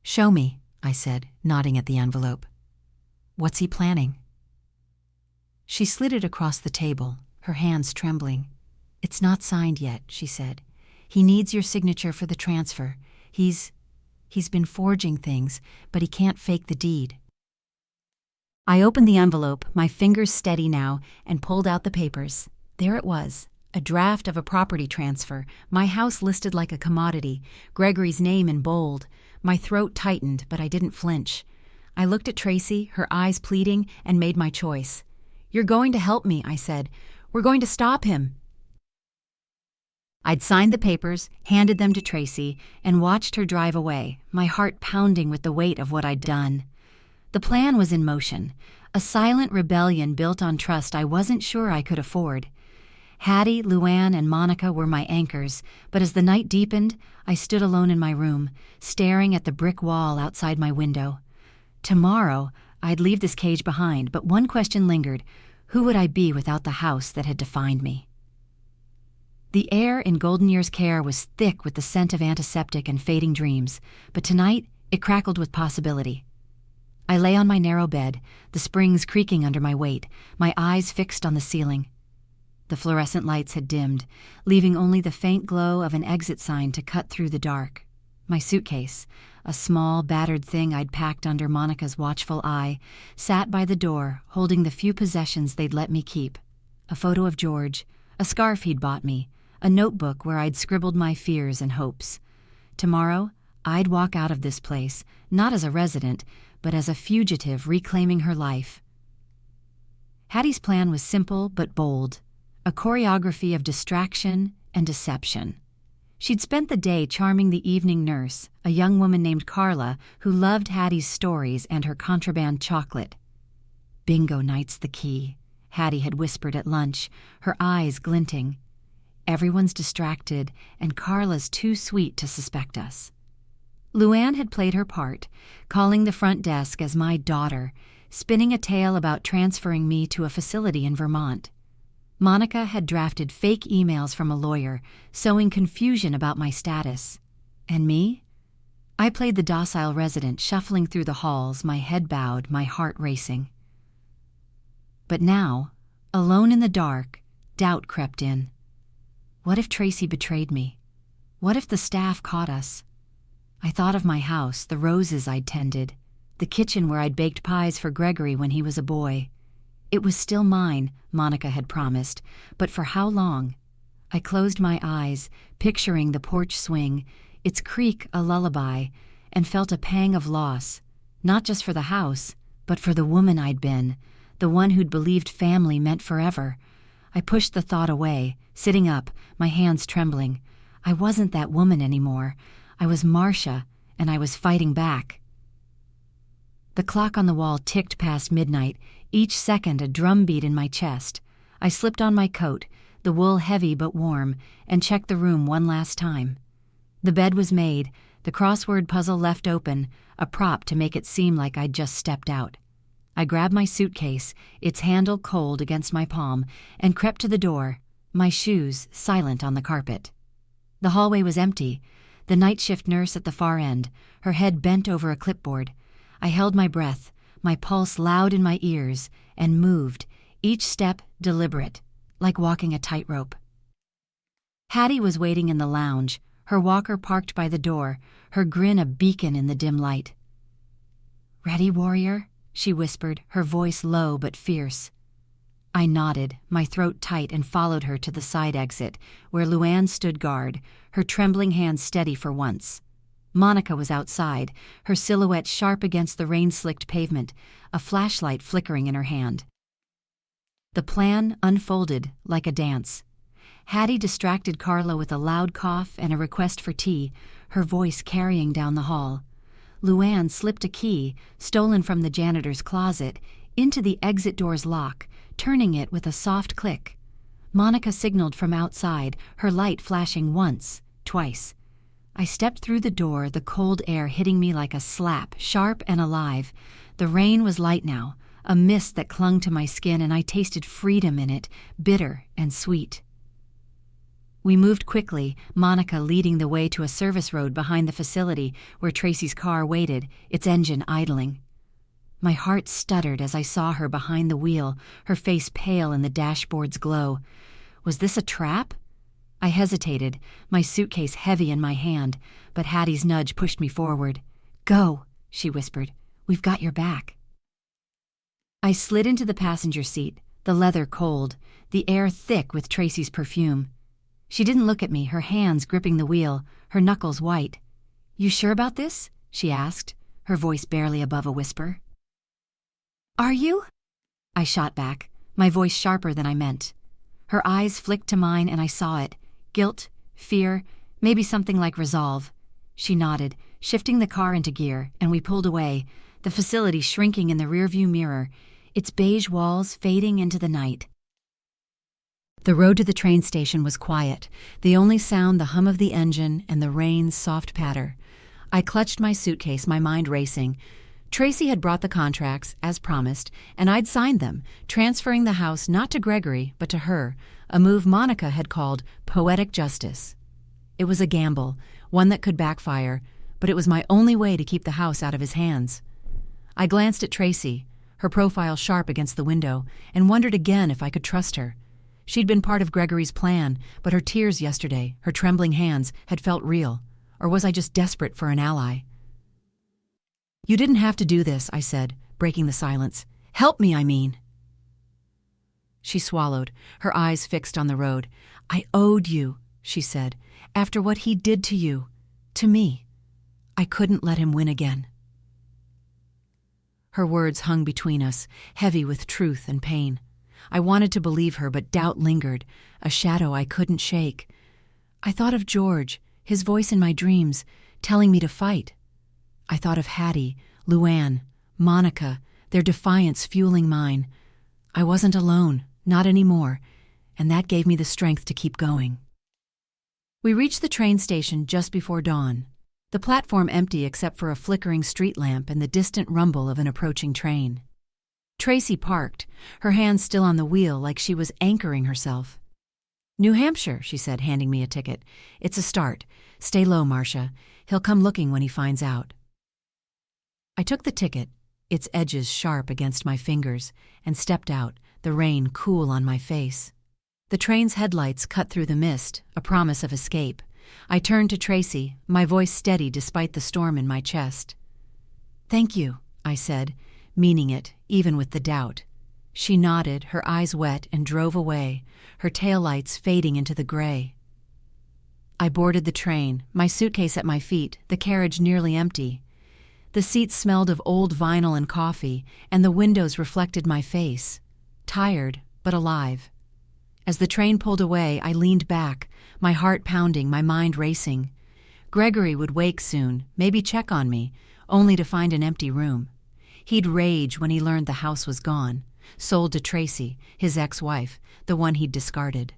Speaker 1: "Show me," I said, nodding at the envelope. "What's he planning?" She slid it across the table, her hands trembling. "It's not signed yet," she said. "He needs your signature for the transfer. He's been forging things, but he can't fake the deed." I opened the envelope, my fingers steady now, and pulled out the papers. There it was, a draft of a property transfer, my house listed like a commodity, Gregory's name in bold. My throat tightened, but I didn't flinch. I looked at Tracy, her eyes pleading, and made my choice. "You're going to help me," I said. "We're going to stop him." I'd signed the papers, handed them to Tracy, and watched her drive away, my heart pounding with the weight of what I'd done. The plan was in motion, a silent rebellion built on trust I wasn't sure I could afford. Hattie, Luann, and Monica were my anchors, but as the night deepened, I stood alone in my room, staring at the brick wall outside my window. Tomorrow, I'd leave this cage behind, but one question lingered. Who would I be without the house that had defined me? The air in Golden Year's care was thick with the scent of antiseptic and fading dreams, but tonight it crackled with possibility. I lay on my narrow bed, the springs creaking under my weight, my eyes fixed on the ceiling. The fluorescent lights had dimmed, leaving only the faint glow of an exit sign to cut through the dark. My suitcase, a small, battered thing I'd packed under Monica's watchful eye, sat by the door, holding the few possessions they'd let me keep. A photo of George, a scarf he'd bought me, a notebook where I'd scribbled my fears and hopes. Tomorrow, I'd walk out of this place, not as a resident, but as a fugitive reclaiming her life. Hattie's plan was simple but bold, a choreography of distraction and deception. She'd spent the day charming the evening nurse, a young woman named Carla, who loved Hattie's stories and her contraband chocolate. "Bingo night's the key," Hattie had whispered at lunch, her eyes glinting. "Everyone's distracted, and Carla's too sweet to suspect us." Luann had played her part, calling the front desk as my daughter, spinning a tale about transferring me to a facility in Vermont. Monica had drafted fake emails from a lawyer, sowing confusion about my status. And me? I played the docile resident, shuffling through the halls, my head bowed, my heart racing. But now, alone in the dark, doubt crept in. What if Tracy betrayed me? What if the staff caught us? I thought of my house, the roses I'd tended, the kitchen where I'd baked pies for Gregory when he was a boy. It was still mine, Monica had promised, but for how long? I closed my eyes, picturing the porch swing, its creak a lullaby, and felt a pang of loss, not just for the house, but for the woman I'd been, the one who'd believed family meant forever. I pushed the thought away, sitting up, my hands trembling. I wasn't that woman anymore. I was Marcia, and I was fighting back. The clock on the wall ticked past midnight, each second a drumbeat in my chest. I slipped on my coat, the wool heavy but warm, and checked the room one last time. The bed was made, the crossword puzzle left open, a prop to make it seem like I'd just stepped out. I grabbed my suitcase, its handle cold against my palm, and crept to the door, my shoes silent on the carpet. The hallway was empty, the night shift nurse at the far end, her head bent over a clipboard. I held my breath, my pulse loud in my ears, and moved, each step deliberate, like walking a tightrope. Hattie was waiting in the lounge, her walker parked by the door, her grin a beacon in the dim light. "Ready, warrior?" she whispered, her voice low but fierce. I nodded, my throat tight, and followed her to the side exit, where Luann stood guard, her trembling hands steady for once. Monica was outside, her silhouette sharp against the rain-slicked pavement, a flashlight flickering in her hand. The plan unfolded like a dance. Hattie distracted Carla with a loud cough and a request for tea, her voice carrying down the hall. Luann slipped a key, stolen from the janitor's closet, into the exit door's lock, turning it with a soft click. Monica signaled from outside, her light flashing once, twice. I stepped through the door, the cold air hitting me like a slap, sharp and alive. The rain was light now, a mist that clung to my skin, and I tasted freedom in it, bitter and sweet. We moved quickly, Monica leading the way to a service road behind the facility where Tracy's car waited, its engine idling. My heart stuttered as I saw her behind the wheel, her face pale in the dashboard's glow. Was this a trap? I hesitated, my suitcase heavy in my hand, but Hattie's nudge pushed me forward. "Go," she whispered. "We've got your back." I slid into the passenger seat, the leather cold, the air thick with Tracy's perfume. She didn't look at me, her hands gripping the wheel, her knuckles white. "You sure about this?" she asked, her voice barely above a whisper. "Are you?" I shot back, my voice sharper than I meant. Her eyes flicked to mine and I saw it. Guilt, fear, maybe something like resolve. She nodded, shifting the car into gear, and we pulled away, the facility shrinking in the rearview mirror, its beige walls fading into the night. The road to the train station was quiet, the only sound the hum of the engine and the rain's soft patter. I clutched my suitcase, my mind racing. Tracy had brought the contracts, as promised, and I'd signed them, transferring the house not to Gregory, but to her, a move Monica had called poetic justice. It was a gamble, one that could backfire, but it was my only way to keep the house out of his hands. I glanced at Tracy, her profile sharp against the window, and wondered again if I could trust her. She'd been part of Gregory's plan, but her tears yesterday, her trembling hands, had felt real. Or was I just desperate for an ally? "You didn't have to do this," I said, breaking the silence. "Help me, I mean." She swallowed, her eyes fixed on the road. "I owed you," she said, "after what he did to you, to me. I couldn't let him win again." Her words hung between us, heavy with truth and pain. I wanted to believe her, but doubt lingered, a shadow I couldn't shake. I thought of George, his voice in my dreams, telling me to fight. I thought of Hattie, Luann, Monica, their defiance fueling mine. I wasn't alone, not anymore, and that gave me the strength to keep going. We reached the train station just before dawn, the platform empty except for a flickering street lamp and the distant rumble of an approaching train. Tracy parked, her hands still on the wheel like she was anchoring herself. "New Hampshire," she said, handing me a ticket. "It's a start. Stay low, Marcia. He'll come looking when he finds out." I took the ticket, its edges sharp against my fingers, and stepped out, the rain cool on my face. The train's headlights cut through the mist, a promise of escape. I turned to Tracy, my voice steady despite the storm in my chest. "Thank you," I said, meaning it, even with the doubt. She nodded, her eyes wet, and drove away, her taillights fading into the gray. I boarded the train, my suitcase at my feet, the carriage nearly empty. The seats smelled of old vinyl and coffee, and the windows reflected my face, tired but alive. As the train pulled away, I leaned back, my heart pounding, my mind racing. Gregory would wake soon, maybe check on me, only to find an empty room. He'd rage when he learned the house was gone, sold to Tracy, his ex-wife, the one he'd discarded.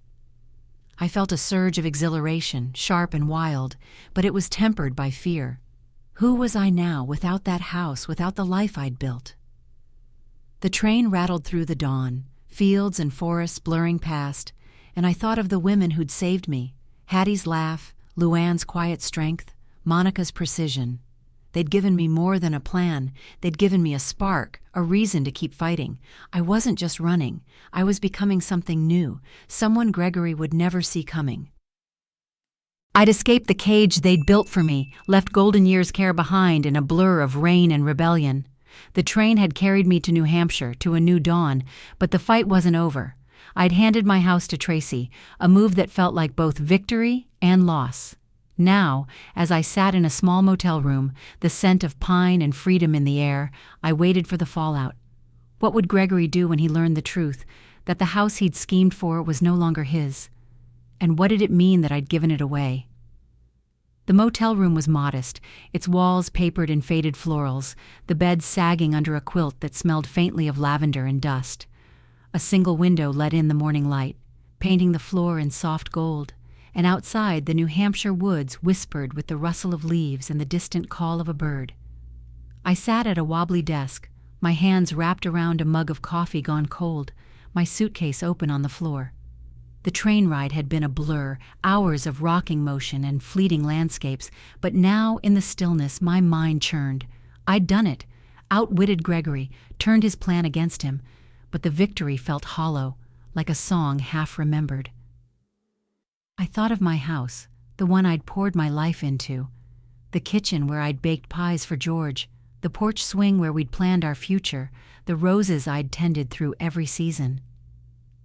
Speaker 1: I felt a surge of exhilaration, sharp and wild, but it was tempered by fear. Who was I now without that house, without the life I'd built? The train rattled through the dawn, fields and forests blurring past, and I thought of the women who'd saved me, Hattie's laugh, Luann's quiet strength, Monica's precision. They'd given me more than a plan. They'd given me a spark, a reason to keep fighting. I wasn't just running. I was becoming something new, someone Gregory would never see coming. I'd escaped the cage they'd built for me, left golden years' care behind in a blur of rain and rebellion. The train had carried me to New Hampshire, to a new dawn, but the fight wasn't over. I'd handed my house to Tracy, a move that felt like both victory and loss. Now, as I sat in a small motel room, the scent of pine and freedom in the air, I waited for the fallout. What would Gregory do when he learned the truth, that the house he'd schemed for was no longer his? And what did it mean that I'd given it away? The motel room was modest, its walls papered in faded florals, the bed sagging under a quilt that smelled faintly of lavender and dust. A single window let in the morning light, painting the floor in soft gold. And outside the New Hampshire woods whispered with the rustle of leaves and the distant call of a bird. I sat at a wobbly desk, my hands wrapped around a mug of coffee gone cold, my suitcase open on the floor. The train ride had been a blur, hours of rocking motion and fleeting landscapes, but now in the stillness my mind churned. I'd done it, outwitted Gregory, turned his plan against him, but the victory felt hollow, like a song half remembered. I thought of my house, the one I'd poured my life into, the kitchen where I'd baked pies for George, the porch swing where we'd planned our future, the roses I'd tended through every season.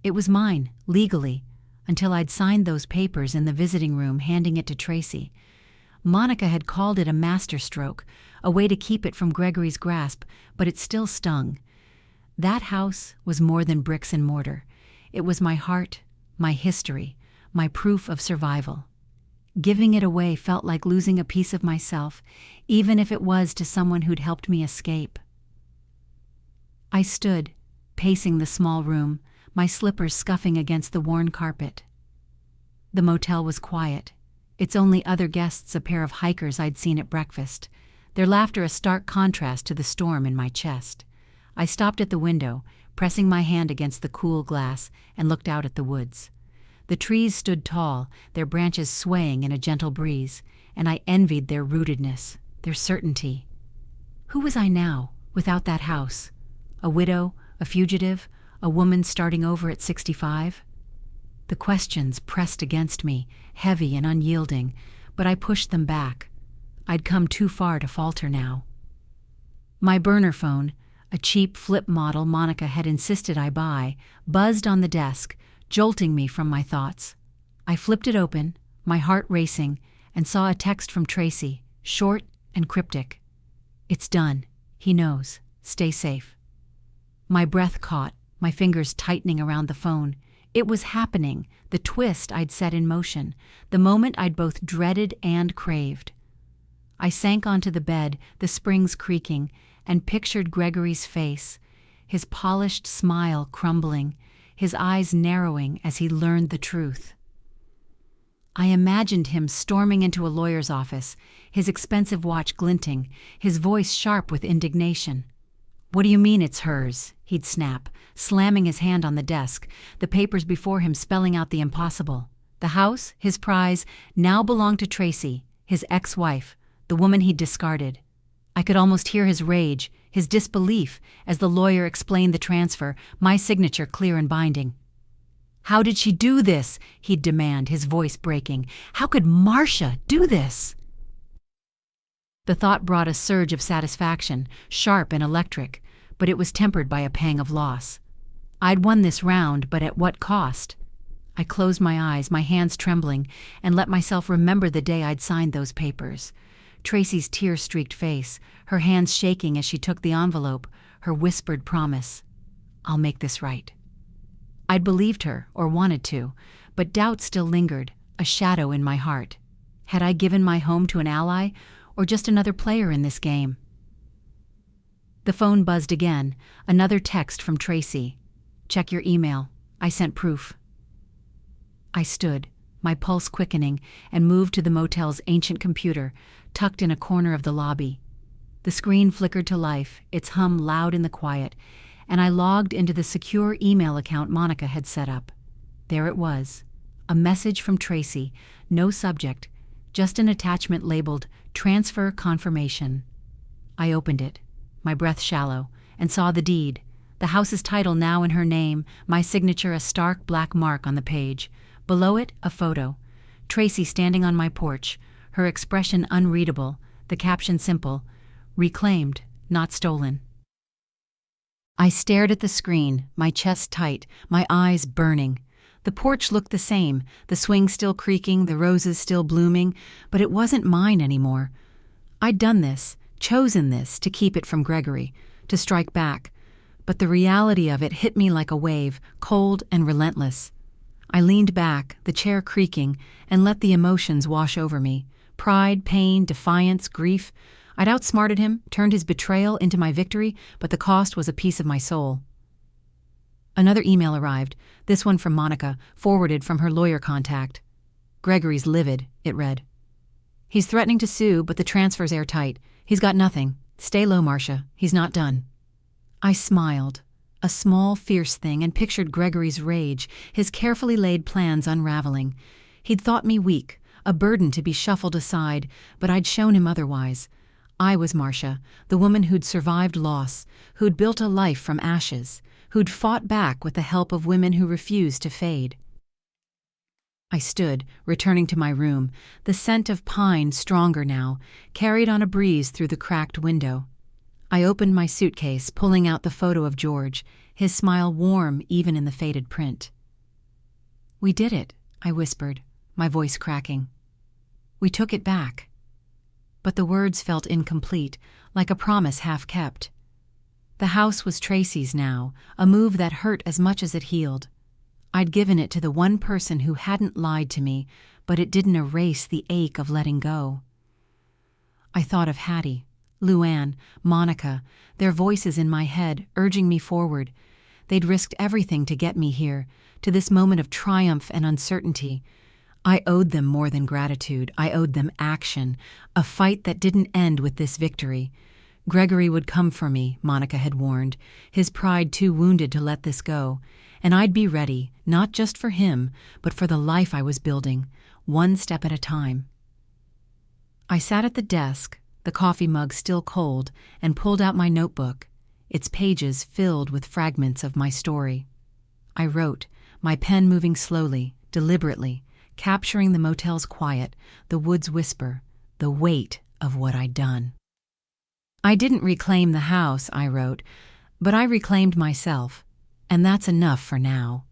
Speaker 1: It was mine, legally, until I'd signed those papers in the visiting room handing it to Tracy. Monica had called it a masterstroke, a way to keep it from Gregory's grasp, but it still stung. That house was more than bricks and mortar. It was my heart, my history, my proof of survival. Giving it away felt like losing a piece of myself, even if it was to someone who'd helped me escape. I stood, pacing the small room, my slippers scuffing against the worn carpet. The motel was quiet, its only other guests a pair of hikers I'd seen at breakfast, their laughter a stark contrast to the storm in my chest. I stopped at the window, pressing my hand against the cool glass, and looked out at the woods. The trees stood tall, their branches swaying in a gentle breeze, and I envied their rootedness, their certainty. Who was I now, without that house? A widow, a fugitive, a woman starting over at 65? The questions pressed against me, heavy and unyielding, but I pushed them back. I'd come too far to falter now. My burner phone, a cheap flip model Monica had insisted I buy, buzzed on the desk, jolting me from my thoughts. I flipped it open, my heart racing, and saw a text from Tracy, short and cryptic. "It's done. He knows. Stay safe." My breath caught, my fingers tightening around the phone. It was happening, the twist I'd set in motion, the moment I'd both dreaded and craved. I sank onto the bed, the springs creaking, and pictured Gregory's face, his polished smile crumbling, his eyes narrowing as he learned the truth. I imagined him storming into a lawyer's office, his expensive watch glinting, his voice sharp with indignation. "What do you mean it's hers?" he'd snap, slamming his hand on the desk, the papers before him spelling out the impossible. The house, his prize, now belonged to Tracy, his ex-wife, the woman he'd discarded. I could almost hear his rage, his disbelief, as the lawyer explained the transfer, my signature clear and binding. "How did she do this?" he'd demand, his voice breaking. "How could Marcia do this?" The thought brought a surge of satisfaction, sharp and electric, but it was tempered by a pang of loss. I'd won this round, but at what cost? I closed my eyes, my hands trembling, and let myself remember the day I'd signed those papers. Tracy's tear-streaked face, her hands shaking as she took the envelope, her whispered promise. I'll make this right. I'd believed her, or wanted to, but doubt still lingered, a shadow in my heart. Had I given my home to an ally, or just another player in this game? The phone buzzed again, another text from Tracy. Check your email. I sent proof. I stood, my pulse quickening, and moved to the motel's ancient computer, tucked in a corner of the lobby. The screen flickered to life, its hum loud in the quiet, and I logged into the secure email account Monica had set up. There it was, a message from Tracy, no subject, just an attachment labeled Transfer Confirmation. I opened it, my breath shallow, and saw the deed, the house's title now in her name, my signature a stark black mark on the page. Below it, a photo. Tracy standing on my porch, her expression unreadable, the caption simple, reclaimed, not stolen. I stared at the screen, my chest tight, my eyes burning. The porch looked the same, the swing still creaking, the roses still blooming, but it wasn't mine anymore. I'd done this, chosen this, to keep it from Gregory, to strike back. But the reality of it hit me like a wave, cold and relentless. I leaned back, the chair creaking, and let the emotions wash over me. Pride, pain, defiance, grief. I'd outsmarted him, turned his betrayal into my victory, but the cost was a piece of my soul. Another email arrived, this one from Monica, forwarded from her lawyer contact. Gregory's livid, it read. He's threatening to sue, but the transfer's airtight. He's got nothing. Stay low, Marcia. He's not done. I smiled, a small, fierce thing, and pictured Gregory's rage, his carefully laid plans unraveling. He'd thought me weak, a burden to be shuffled aside, but I'd shown him otherwise. I was Marcia, the woman who'd survived loss, who'd built a life from ashes, who'd fought back with the help of women who refused to fade. I stood, returning to my room, the scent of pine stronger now, carried on a breeze through the cracked window. I opened my suitcase, pulling out the photo of George, his smile warm even in the faded print. We did it, I whispered, my voice cracking. We took it back. But the words felt incomplete, like a promise half kept. The house was Tracy's now, a move that hurt as much as it healed. I'd given it to the one person who hadn't lied to me, but it didn't erase the ache of letting go. I thought of Hattie, Luann, Monica, their voices in my head, urging me forward. They'd risked everything to get me here, to this moment of triumph and uncertainty. I owed them more than gratitude. I owed them action, a fight that didn't end with this victory. Gregory would come for me, Monica had warned, his pride too wounded to let this go, and I'd be ready, not just for him, but for the life I was building, one step at a time. I sat at the desk, the coffee mug still cold, and pulled out my notebook, its pages filled with fragments of my story. I wrote, my pen moving slowly, deliberately, capturing the motel's quiet, the wood's whisper, the weight of what I'd done. I didn't reclaim the house, I wrote, but I reclaimed myself, and that's enough for now.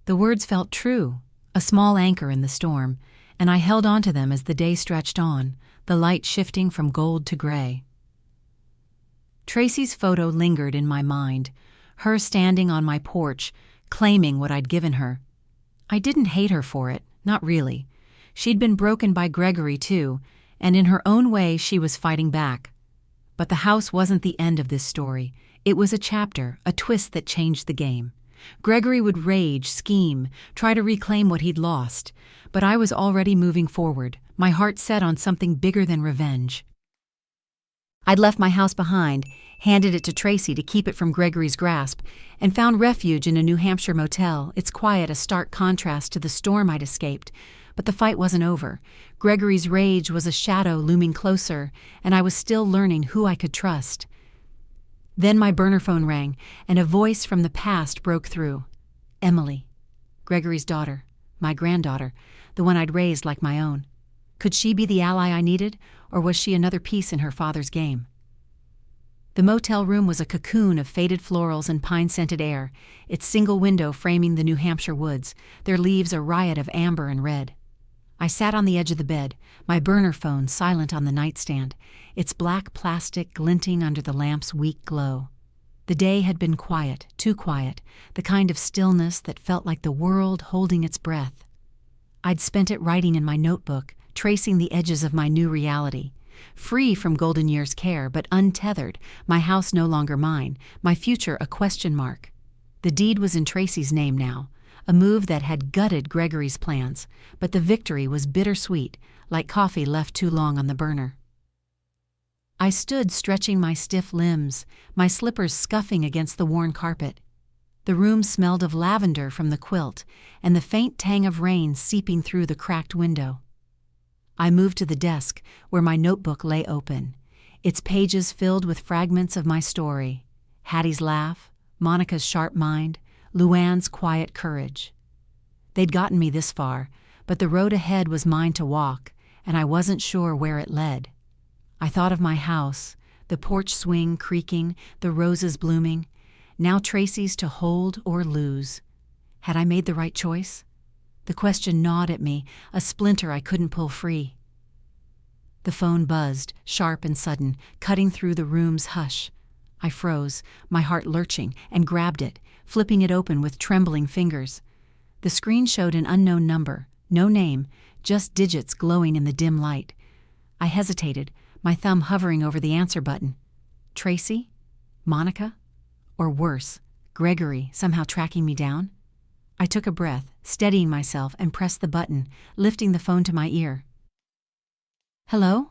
Speaker 1: The words felt true, a small anchor in the storm, and I held on to them as the day stretched on, the light shifting from gold to gray. Tracy's photo lingered in my mind, her standing on my porch, claiming what I'd given her. I didn't hate her for it, not really. She'd been broken by Gregory too, and in her own way she was fighting back. But the house wasn't the end of this story. It was a chapter, a twist that changed the game. Gregory would rage, scheme, try to reclaim what he'd lost, but I was already moving forward, my heart set on something bigger than revenge. I'd left my house behind, handed it to Tracy to keep it from Gregory's grasp, and found refuge in a New Hampshire motel, its quiet a stark contrast to the storm I'd escaped. But the fight wasn't over. Gregory's rage was a shadow looming closer, and I was still learning who I could trust. Then my burner phone rang, and a voice from the past broke through. Emily, Gregory's daughter, my granddaughter, the one I'd raised like my own. Could she be the ally I needed, or was she another piece in her father's game? The motel room was a cocoon of faded florals and pine-scented air, its single window framing the New Hampshire woods, their leaves a riot of amber and red. I sat on the edge of the bed, my burner phone silent on the nightstand, its black plastic glinting under the lamp's weak glow. The day had been quiet, too quiet, the kind of stillness that felt like the world holding its breath. I'd spent it writing in my notebook, tracing the edges of my new reality. Free from Golden Year's care, but untethered, my house no longer mine, my future a question mark. The deed was in Tracy's name now, a move that had gutted Gregory's plans, but the victory was bittersweet, like coffee left too long on the burner. I stood stretching my stiff limbs, my slippers scuffing against the worn carpet. The room smelled of lavender from the quilt, and the faint tang of rain seeping through the cracked window. I moved to the desk, where my notebook lay open, its pages filled with fragments of my story. Hattie's laugh, Monica's sharp mind, Luann's quiet courage. They'd gotten me this far, but the road ahead was mine to walk, and I wasn't sure where it led. I thought of my house, the porch swing creaking, the roses blooming, now Tracy's to hold or lose. Had I made the right choice? The question gnawed at me, a splinter I couldn't pull free. The phone buzzed, sharp and sudden, cutting through the room's hush. I froze, my heart lurching, and grabbed it, flipping it open with trembling fingers. The screen showed an unknown number, no name, just digits glowing in the dim light. I hesitated, my thumb hovering over the answer button. Tracy? Monica? Or worse, Gregory somehow tracking me down? I took a breath, steadying myself, and pressed the button, lifting the phone to my ear. Hello?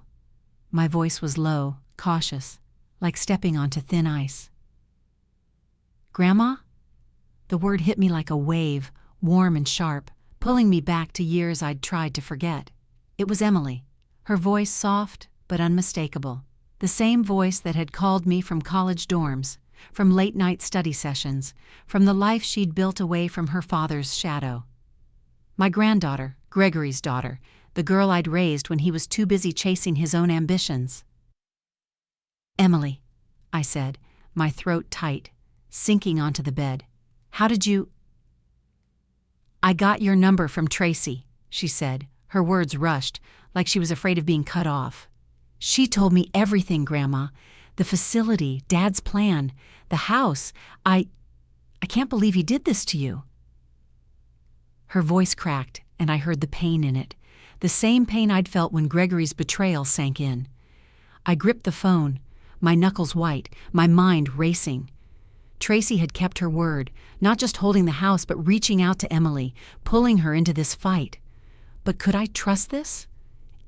Speaker 1: My voice was low, cautious, like stepping onto thin ice. Grandma? The word hit me like a wave, warm and sharp, pulling me back to years I'd tried to forget. It was Emily, her voice soft but unmistakable, the same voice that had called me from college dorms, from late-night study sessions, from the life she'd built away from her father's shadow. My granddaughter, Gregory's daughter, the girl I'd raised when he was too busy chasing his own ambitions. Emily, I said, my throat tight, sinking onto the bed. How did you... I got your number from Tracy, she said, her words rushed, like she was afraid of being cut off. She told me everything, Grandma. The facility, Dad's plan, the house. I can't believe he did this to you. Her voice cracked, and I heard the pain in it, the same pain I'd felt when Gregory's betrayal sank in. I gripped the phone, my knuckles white, my mind racing. Tracy had kept her word, not just holding the house, but reaching out to Emily, pulling her into this fight. But could I trust this?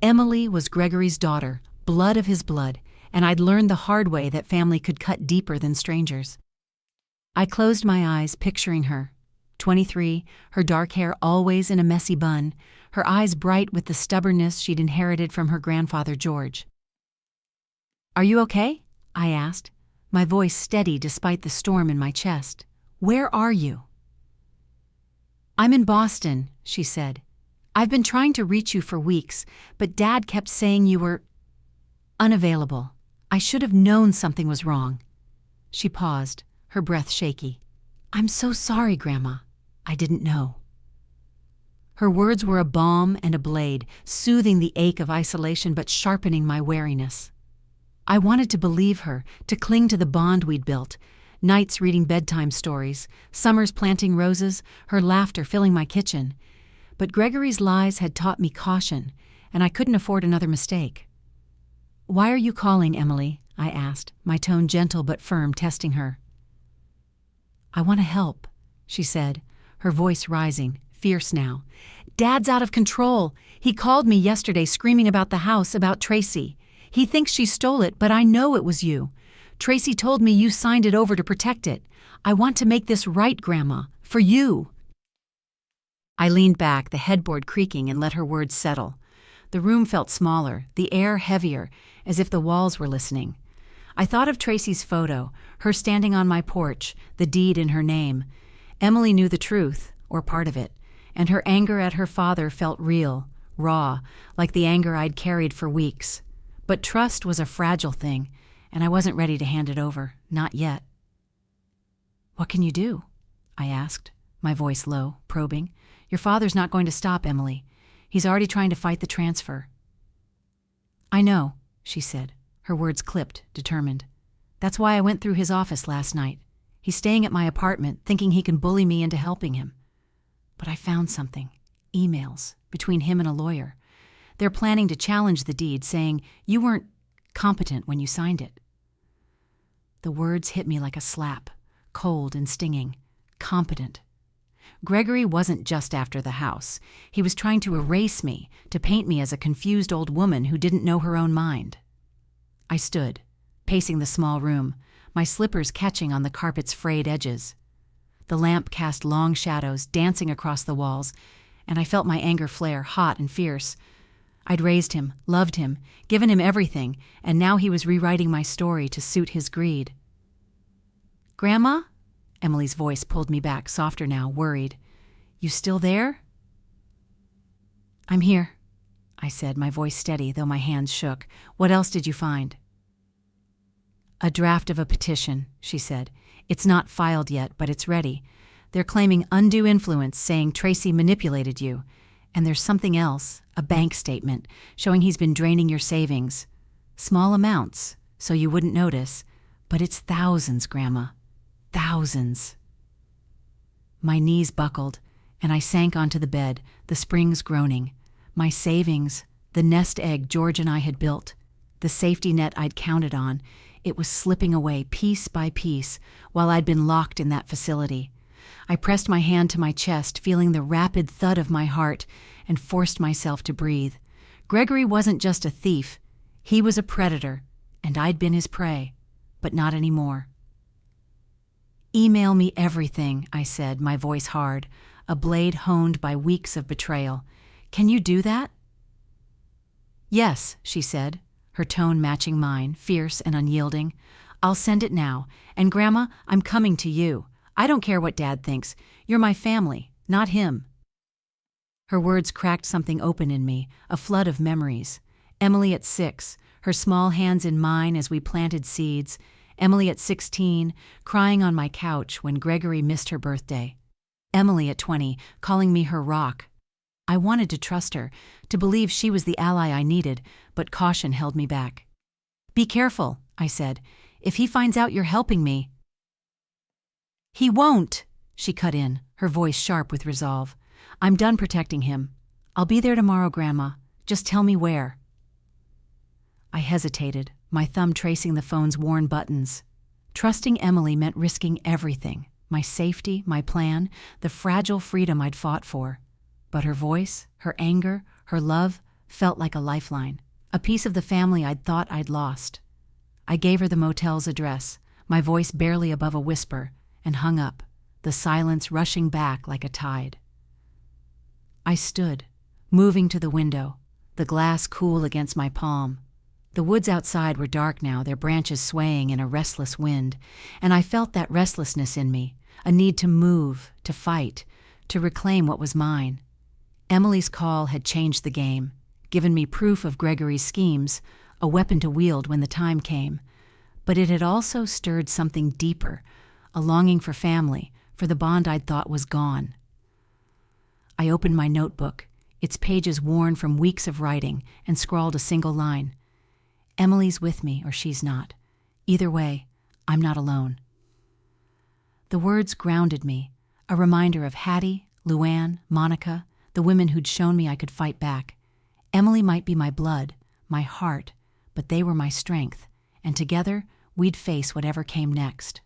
Speaker 1: Emily was Gregory's daughter, blood of his blood, and I'd learned the hard way that family could cut deeper than strangers. I closed my eyes, picturing her. 23, her dark hair always in a messy bun, her eyes bright with the stubbornness she'd inherited from her grandfather George. Are you okay? I asked, my voice steady despite the storm in my chest. Where are you? I'm in Boston, she said. I've been trying to reach you for weeks, but Dad kept saying you were unavailable. I should have known something was wrong. She paused, her breath shaky. I'm so sorry, Grandma. I didn't know. Her words were a balm and a blade, soothing the ache of isolation but sharpening my wariness. I wanted to believe her, to cling to the bond we'd built, nights reading bedtime stories, summers planting roses, her laughter filling my kitchen. But Gregory's lies had taught me caution, and I couldn't afford another mistake. Why are you calling, Emily? I asked, my tone gentle but firm, testing her. I want to help, she said, her voice rising, fierce now. Dad's out of control. He called me yesterday screaming about the house, about Tracy. He thinks she stole it, but I know it was you. Tracy told me you signed it over to protect it. I want to make this right, Grandma, for you. I leaned back, the headboard creaking, and let her words settle. The room felt smaller, the air heavier, as if the walls were listening. I thought of Tracy's photo, her standing on my porch, the deed in her name. Emily knew the truth, or part of it, and her anger at her father felt real, raw, like the anger I'd carried for weeks. But trust was a fragile thing, and I wasn't ready to hand it over, not yet. "What can you do?" I asked, my voice low, probing. "Your father's not going to stop, Emily. He's already trying to fight the transfer." "I know," she said, her words clipped, determined. "That's why I went through his office last night. He's staying at my apartment, thinking he can bully me into helping him. But I found something. Emails between him and a lawyer. They're planning to challenge the deed, saying you weren't competent when you signed it." The words hit me like a slap, cold and stinging. Competent. Gregory wasn't just after the house. He was trying to erase me, to paint me as a confused old woman who didn't know her own mind. I stood, pacing the small room, my slippers catching on the carpet's frayed edges. The lamp cast long shadows, dancing across the walls, and I felt my anger flare, hot and fierce. I'd raised him, loved him, given him everything, and now he was rewriting my story to suit his greed. "Grandma?" Emily's voice pulled me back, softer now, worried. "You still there?" "I'm here," I said, my voice steady, though my hands shook. "What else did you find?" "A draft of a petition," she said. "It's not filed yet, but it's ready. They're claiming undue influence, saying Tracy manipulated you. And there's something else, a bank statement, showing he's been draining your savings. Small amounts, so you wouldn't notice, but it's thousands, Grandma. Thousands." My knees buckled, and I sank onto the bed, the springs groaning. My savings, the nest egg George and I had built, the safety net I'd counted on, it was slipping away piece by piece while I'd been locked in that facility. I pressed my hand to my chest, feeling the rapid thud of my heart, and forced myself to breathe. Gregory wasn't just a thief. He was a predator, and I'd been his prey, but not anymore. "Email me everything," I said, my voice hard, a blade honed by weeks of betrayal. "Can you do that?" "Yes," she said, her tone matching mine, fierce and unyielding. "I'll send it now, and Grandma, I'm coming to you. I don't care what Dad thinks. You're my family, not him." Her words cracked something open in me, a flood of memories. Emily at 6, her small hands in mine as we planted seeds. Emily at 16, crying on my couch when Gregory missed her birthday. Emily at 20, calling me her rock. I wanted to trust her, to believe she was the ally I needed, but caution held me back. "Be careful," I said. "If he finds out you're helping me—" "He won't," she cut in, her voice sharp with resolve. "I'm done protecting him. I'll be there tomorrow, Grandma. Just tell me where." I hesitated, my thumb tracing the phone's worn buttons. Trusting Emily meant risking everything, my safety, my plan, the fragile freedom I'd fought for. But her voice, her anger, her love felt like a lifeline, a piece of the family I'd thought I'd lost. I gave her the motel's address, my voice barely above a whisper, and hung up, the silence rushing back like a tide. I stood, moving to the window, the glass cool against my palm. The woods outside were dark now, their branches swaying in a restless wind, and I felt that restlessness in me, a need to move, to fight, to reclaim what was mine. Emily's call had changed the game, given me proof of Gregory's schemes, a weapon to wield when the time came. But it had also stirred something deeper, a longing for family, for the bond I'd thought was gone. I opened my notebook, its pages worn from weeks of writing, and scrawled a single line. "Emily's with me, or she's not. Either way, I'm not alone." The words grounded me, a reminder of Hattie, Luann, Monica, the women who'd shown me I could fight back. Emily might be my blood, my heart, but they were my strength, and together we'd face whatever came next.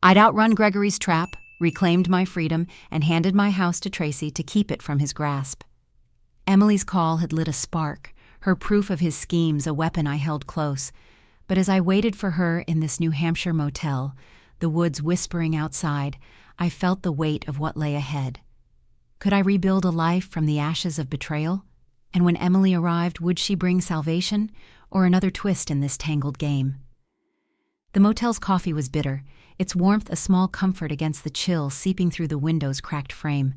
Speaker 1: I'd outrun Gregory's trap, reclaimed my freedom, and handed my house to Tracy to keep it from his grasp. Emily's call had lit a spark, her proof of his schemes a weapon I held close, but as I waited for her in this New Hampshire motel, the woods whispering outside, I felt the weight of what lay ahead. Could I rebuild a life from the ashes of betrayal? And when Emily arrived, would she bring salvation, or another twist in this tangled game? The motel's coffee was bitter, its warmth a small comfort against the chill seeping through the window's cracked frame.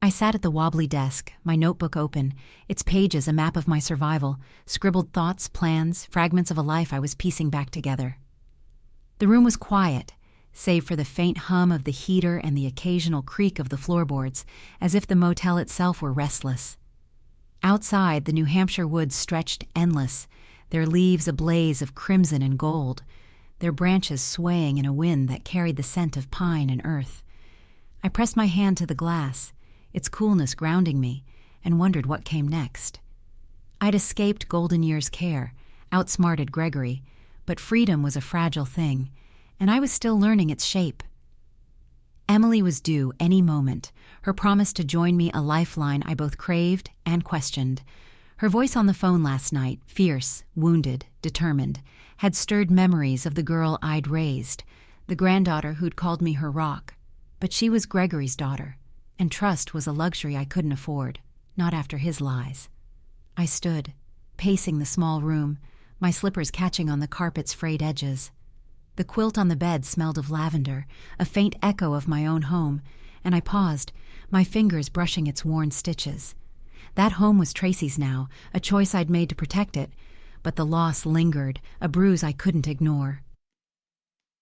Speaker 1: I sat at the wobbly desk, my notebook open, its pages a map of my survival, scribbled thoughts, plans, fragments of a life I was piecing back together. The room was quiet, save for the faint hum of the heater and the occasional creak of the floorboards, as if the motel itself were restless. Outside, the New Hampshire woods stretched endless, their leaves a blaze of crimson and gold, their branches swaying in a wind that carried the scent of pine and earth. I pressed my hand to the glass, its coolness grounding me, and wondered what came next. I'd escaped Golden Year's care, outsmarted Gregory, but freedom was a fragile thing, and I was still learning its shape. Emily was due any moment, her promise to join me a lifeline I both craved and questioned. Her voice on the phone last night, fierce, wounded, determined, had stirred memories of the girl I'd raised, the granddaughter who'd called me her rock. But she was Gregory's daughter, and trust was a luxury I couldn't afford, not after his lies. I stood, pacing the small room, my slippers catching on the carpet's frayed edges. The quilt on the bed smelled of lavender, a faint echo of my own home, and I paused, my fingers brushing its worn stitches. That home was Tracy's now, a choice I'd made to protect it, but the loss lingered, a bruise I couldn't ignore.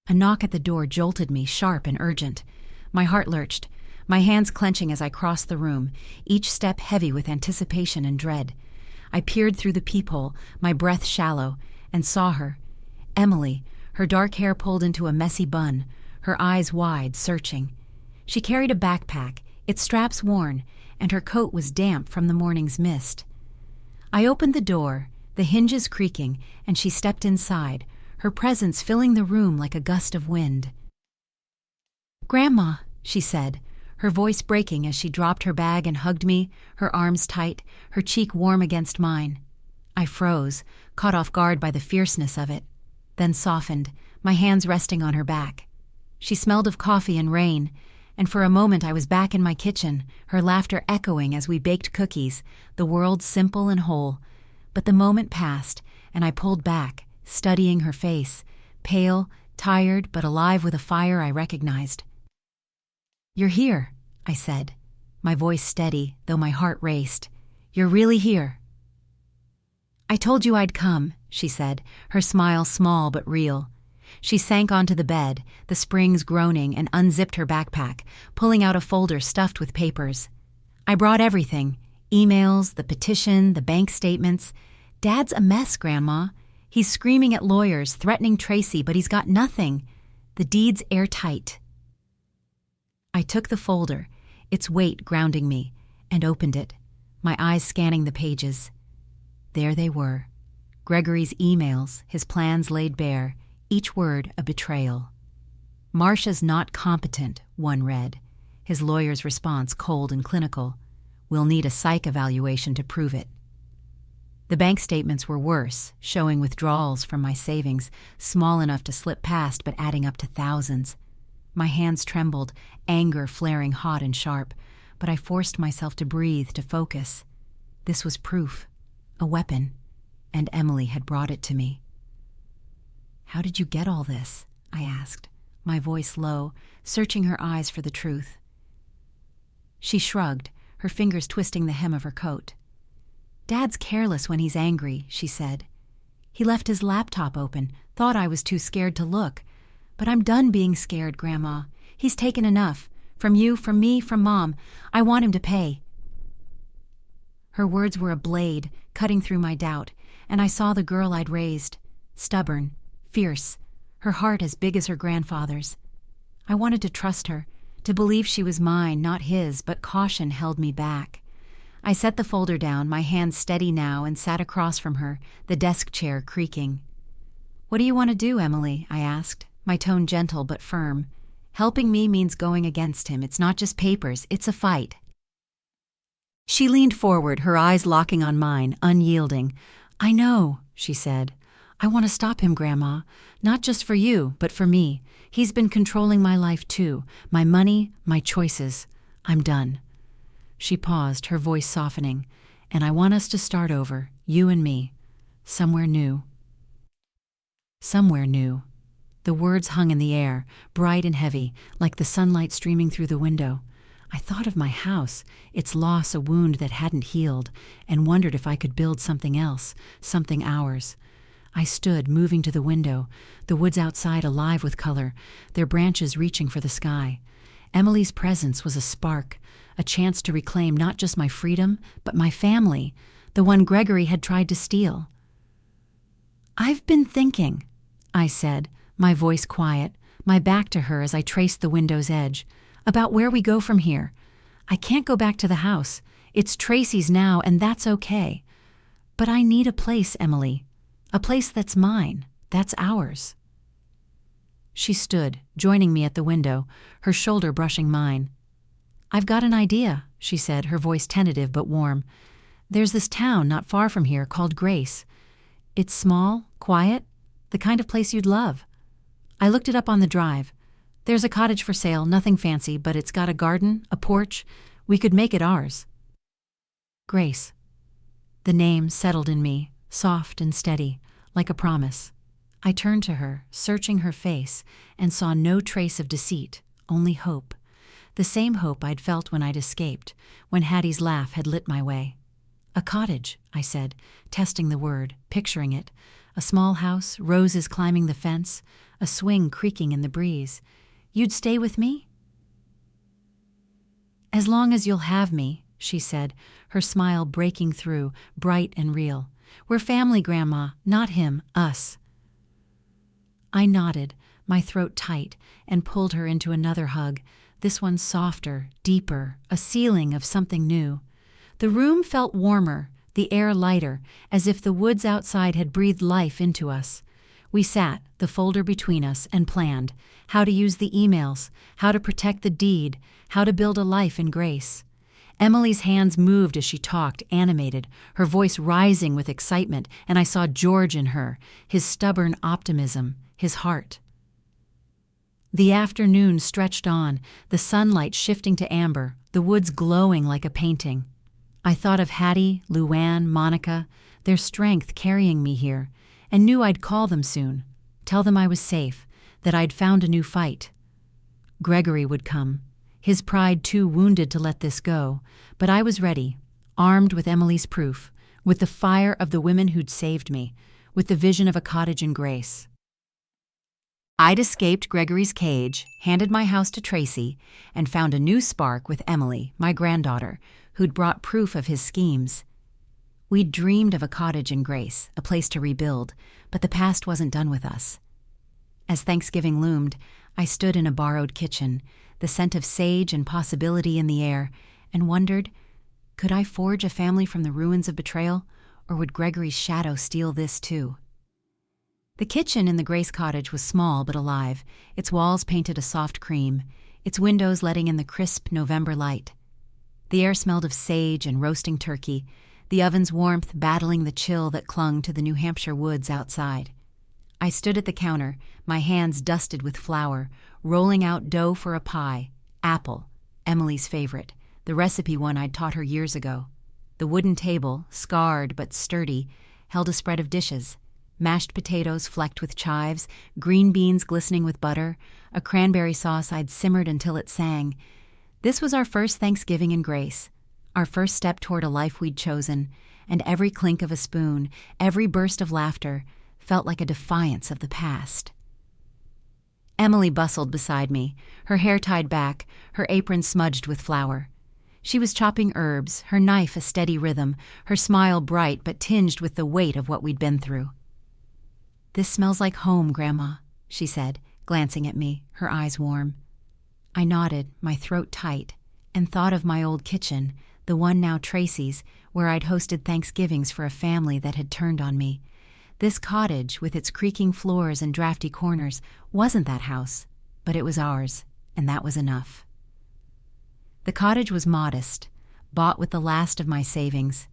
Speaker 1: A knock at the door jolted me, sharp and urgent. My heart lurched, my hands clenching as I crossed the room, each step heavy with anticipation and dread. I peered through the peephole, my breath shallow, and saw her, Emily, her dark hair pulled into a messy bun, her eyes wide, searching. She carried a backpack, its straps worn, and her coat was damp from the morning's mist. I opened the door, the hinges creaking, and she stepped inside, her presence filling the room like a gust of wind. "Grandma," she said, her voice breaking as she dropped her bag and hugged me, her arms tight, her cheek warm against mine. I froze, caught off guard by the fierceness of it, then softened, my hands resting on her back. She smelled of coffee and rain, and for a moment I was back in my kitchen, her laughter echoing as we baked cookies, the world simple and whole. But the moment passed, and I pulled back, studying her face, pale, tired, but alive with a fire I recognized. "You're here," I said, my voice steady, though my heart raced. "You're really here." "I told you I'd come," she said, her smile small but real. She sank onto the bed, the springs groaning, and unzipped her backpack, pulling out a folder stuffed with papers. "I brought everything, emails, the petition, the bank statements. Dad's a mess, Grandma. He's screaming at lawyers, threatening Tracy, but he's got nothing. The deed's airtight." I took the folder, its weight grounding me, and opened it, my eyes scanning the pages. There they were, Gregory's emails, his plans laid bare, each word a betrayal. "Marcia's not competent," one read, his lawyer's response cold and clinical. "We'll need a psych evaluation to prove it." The bank statements were worse, showing withdrawals from my savings, small enough to slip past but adding up to thousands. My hands trembled, anger flaring hot and sharp, but I forced myself to breathe, to focus. This was proof, a weapon, and Emily had brought it to me. "How did you get all this?" I asked, my voice low, searching her eyes for the truth. She shrugged, her fingers twisting the hem of her coat. "Dad's careless when he's angry," she said. "He left his laptop open, thought I was too scared to look. But I'm done being scared, Grandma. He's taken enough. From you, from me, from Mom. I want him to pay." Her words were a blade, cutting through my doubt, and I saw the girl I'd raised. Stubborn, fierce, her heart as big as her grandfather's. I wanted to trust her, to believe she was mine, not his, but caution held me back. I set the folder down, my hands steady now, and sat across from her, the desk chair creaking. "What do you want to do, Emily?" I asked, my tone gentle but firm. "Helping me means going against him. It's not just papers, it's a fight." She leaned forward, her eyes locking on mine, unyielding. "I know," she said. "I want to stop him, Grandma. Not just for you, but for me. He's been controlling my life too, my money, my choices. I'm done." She paused, her voice softening. "And I want us to start over, you and me. Somewhere new." Somewhere new. The words hung in the air, bright and heavy, like the sunlight streaming through the window. I thought of my house, its loss a wound that hadn't healed, and wondered if I could build something else, something ours. I stood, moving to the window, the woods outside alive with color, their branches reaching for the sky. Emily's presence was a spark, a chance to reclaim not just my freedom, but my family, the one Gregory had tried to steal. "I've been thinking," I said, my voice quiet, my back to her as I traced the window's edge, "about where we go from here. I can't go back to the house. It's Tracy's now, and that's okay. But I need a place, Emily. A place that's mine, that's ours." She stood, joining me at the window, her shoulder brushing mine. "I've got an idea," she said, her voice tentative but warm. "There's this town not far from here called Grace. It's small, quiet, the kind of place you'd love. I looked it up on the drive. There's a cottage for sale, nothing fancy, but it's got a garden, a porch. We could make it ours." Grace. The name settled in me, soft and steady, like a promise. I turned to her, searching her face, and saw no trace of deceit, only hope. The same hope I'd felt when I'd escaped, when Hattie's laugh had lit my way. "A cottage," I said, testing the word, picturing it. A small house, roses climbing the fence, a swing creaking in the breeze. "You'd stay with me?" "As long as you'll have me," she said, her smile breaking through, bright and real. "We're family, Grandma, not him, us." I nodded, my throat tight, and pulled her into another hug, this one softer, deeper, a ceiling of something new. The room felt warmer, the air lighter, as if the woods outside had breathed life into us. We sat, the folder between us, and planned how to use the emails, how to protect the deed, how to build a life in Grace. Emily's hands moved as she talked, animated, her voice rising with excitement, and I saw George in her, his stubborn optimism, his heart. The afternoon stretched on, the sunlight shifting to amber, the woods glowing like a painting. I thought of Hattie, Luann, Monica, their strength carrying me here, and knew I'd call them soon, tell them I was safe, that I'd found a new fight. Gregory would come, his pride too wounded to let this go, but I was ready, armed with Emily's proof, with the fire of the women who'd saved me, with the vision of a cottage in Grace. I'd escaped Gregory's cage, handed my house to Tracy, and found a new spark with Emily, my granddaughter, who'd brought proof of his schemes. We'd dreamed of a cottage in Grace, a place to rebuild, but the past wasn't done with us. As Thanksgiving loomed, I stood in a borrowed kitchen, the scent of sage and possibility in the air, and wondered, could I forge a family from the ruins of Betrayal, or would Gregory's shadow steal this too? The kitchen in the Grace cottage was small but alive, its walls painted a soft cream, its windows letting in the crisp November light. The air smelled of sage and roasting turkey, the oven's warmth battling the chill that clung to the New Hampshire woods outside. I stood at the counter, my hands dusted with flour, rolling out dough for a pie, apple, Emily's favorite, the recipe one I'd taught her years ago. The wooden table, scarred but sturdy, held a spread of dishes, mashed potatoes flecked with chives, green beans glistening with butter, a cranberry sauce I'd simmered until it sang. This was our first Thanksgiving in Grace, our first step toward a life we'd chosen, and every clink of a spoon, every burst of laughter, felt like a defiance of the past. Emily bustled beside me, her hair tied back, her apron smudged with flour. She was chopping herbs, her knife a steady rhythm, her smile bright but tinged with the weight of what we'd been through. "This smells like home, Grandma," she said, glancing at me, her eyes warm. I nodded, my throat tight, and thought of my old kitchen, the one now Tracy's, where I'd hosted Thanksgivings for a family that had turned on me. This cottage, with its creaking floors and drafty corners, wasn't that house, but it was ours, and that was enough. The cottage was modest, bought with the last of my savings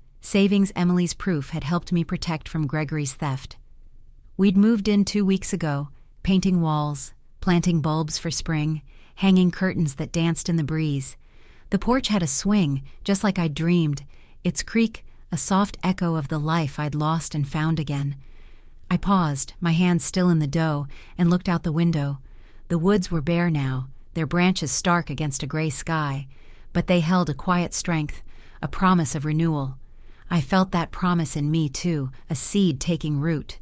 Speaker 1: Emily's proof had helped me protect from Gregory's theft. We'd moved in 2 weeks ago, painting walls, planting bulbs for spring, hanging curtains that danced in the breeze. The porch had a swing, just like I'd dreamed, its creak a soft echo of the life I'd lost and found again. I paused, my hands still in the dough, and looked out the window. The woods were bare now, their branches stark against a gray sky, but they held a quiet strength, a promise of renewal. I felt that promise in me, too, a seed taking root.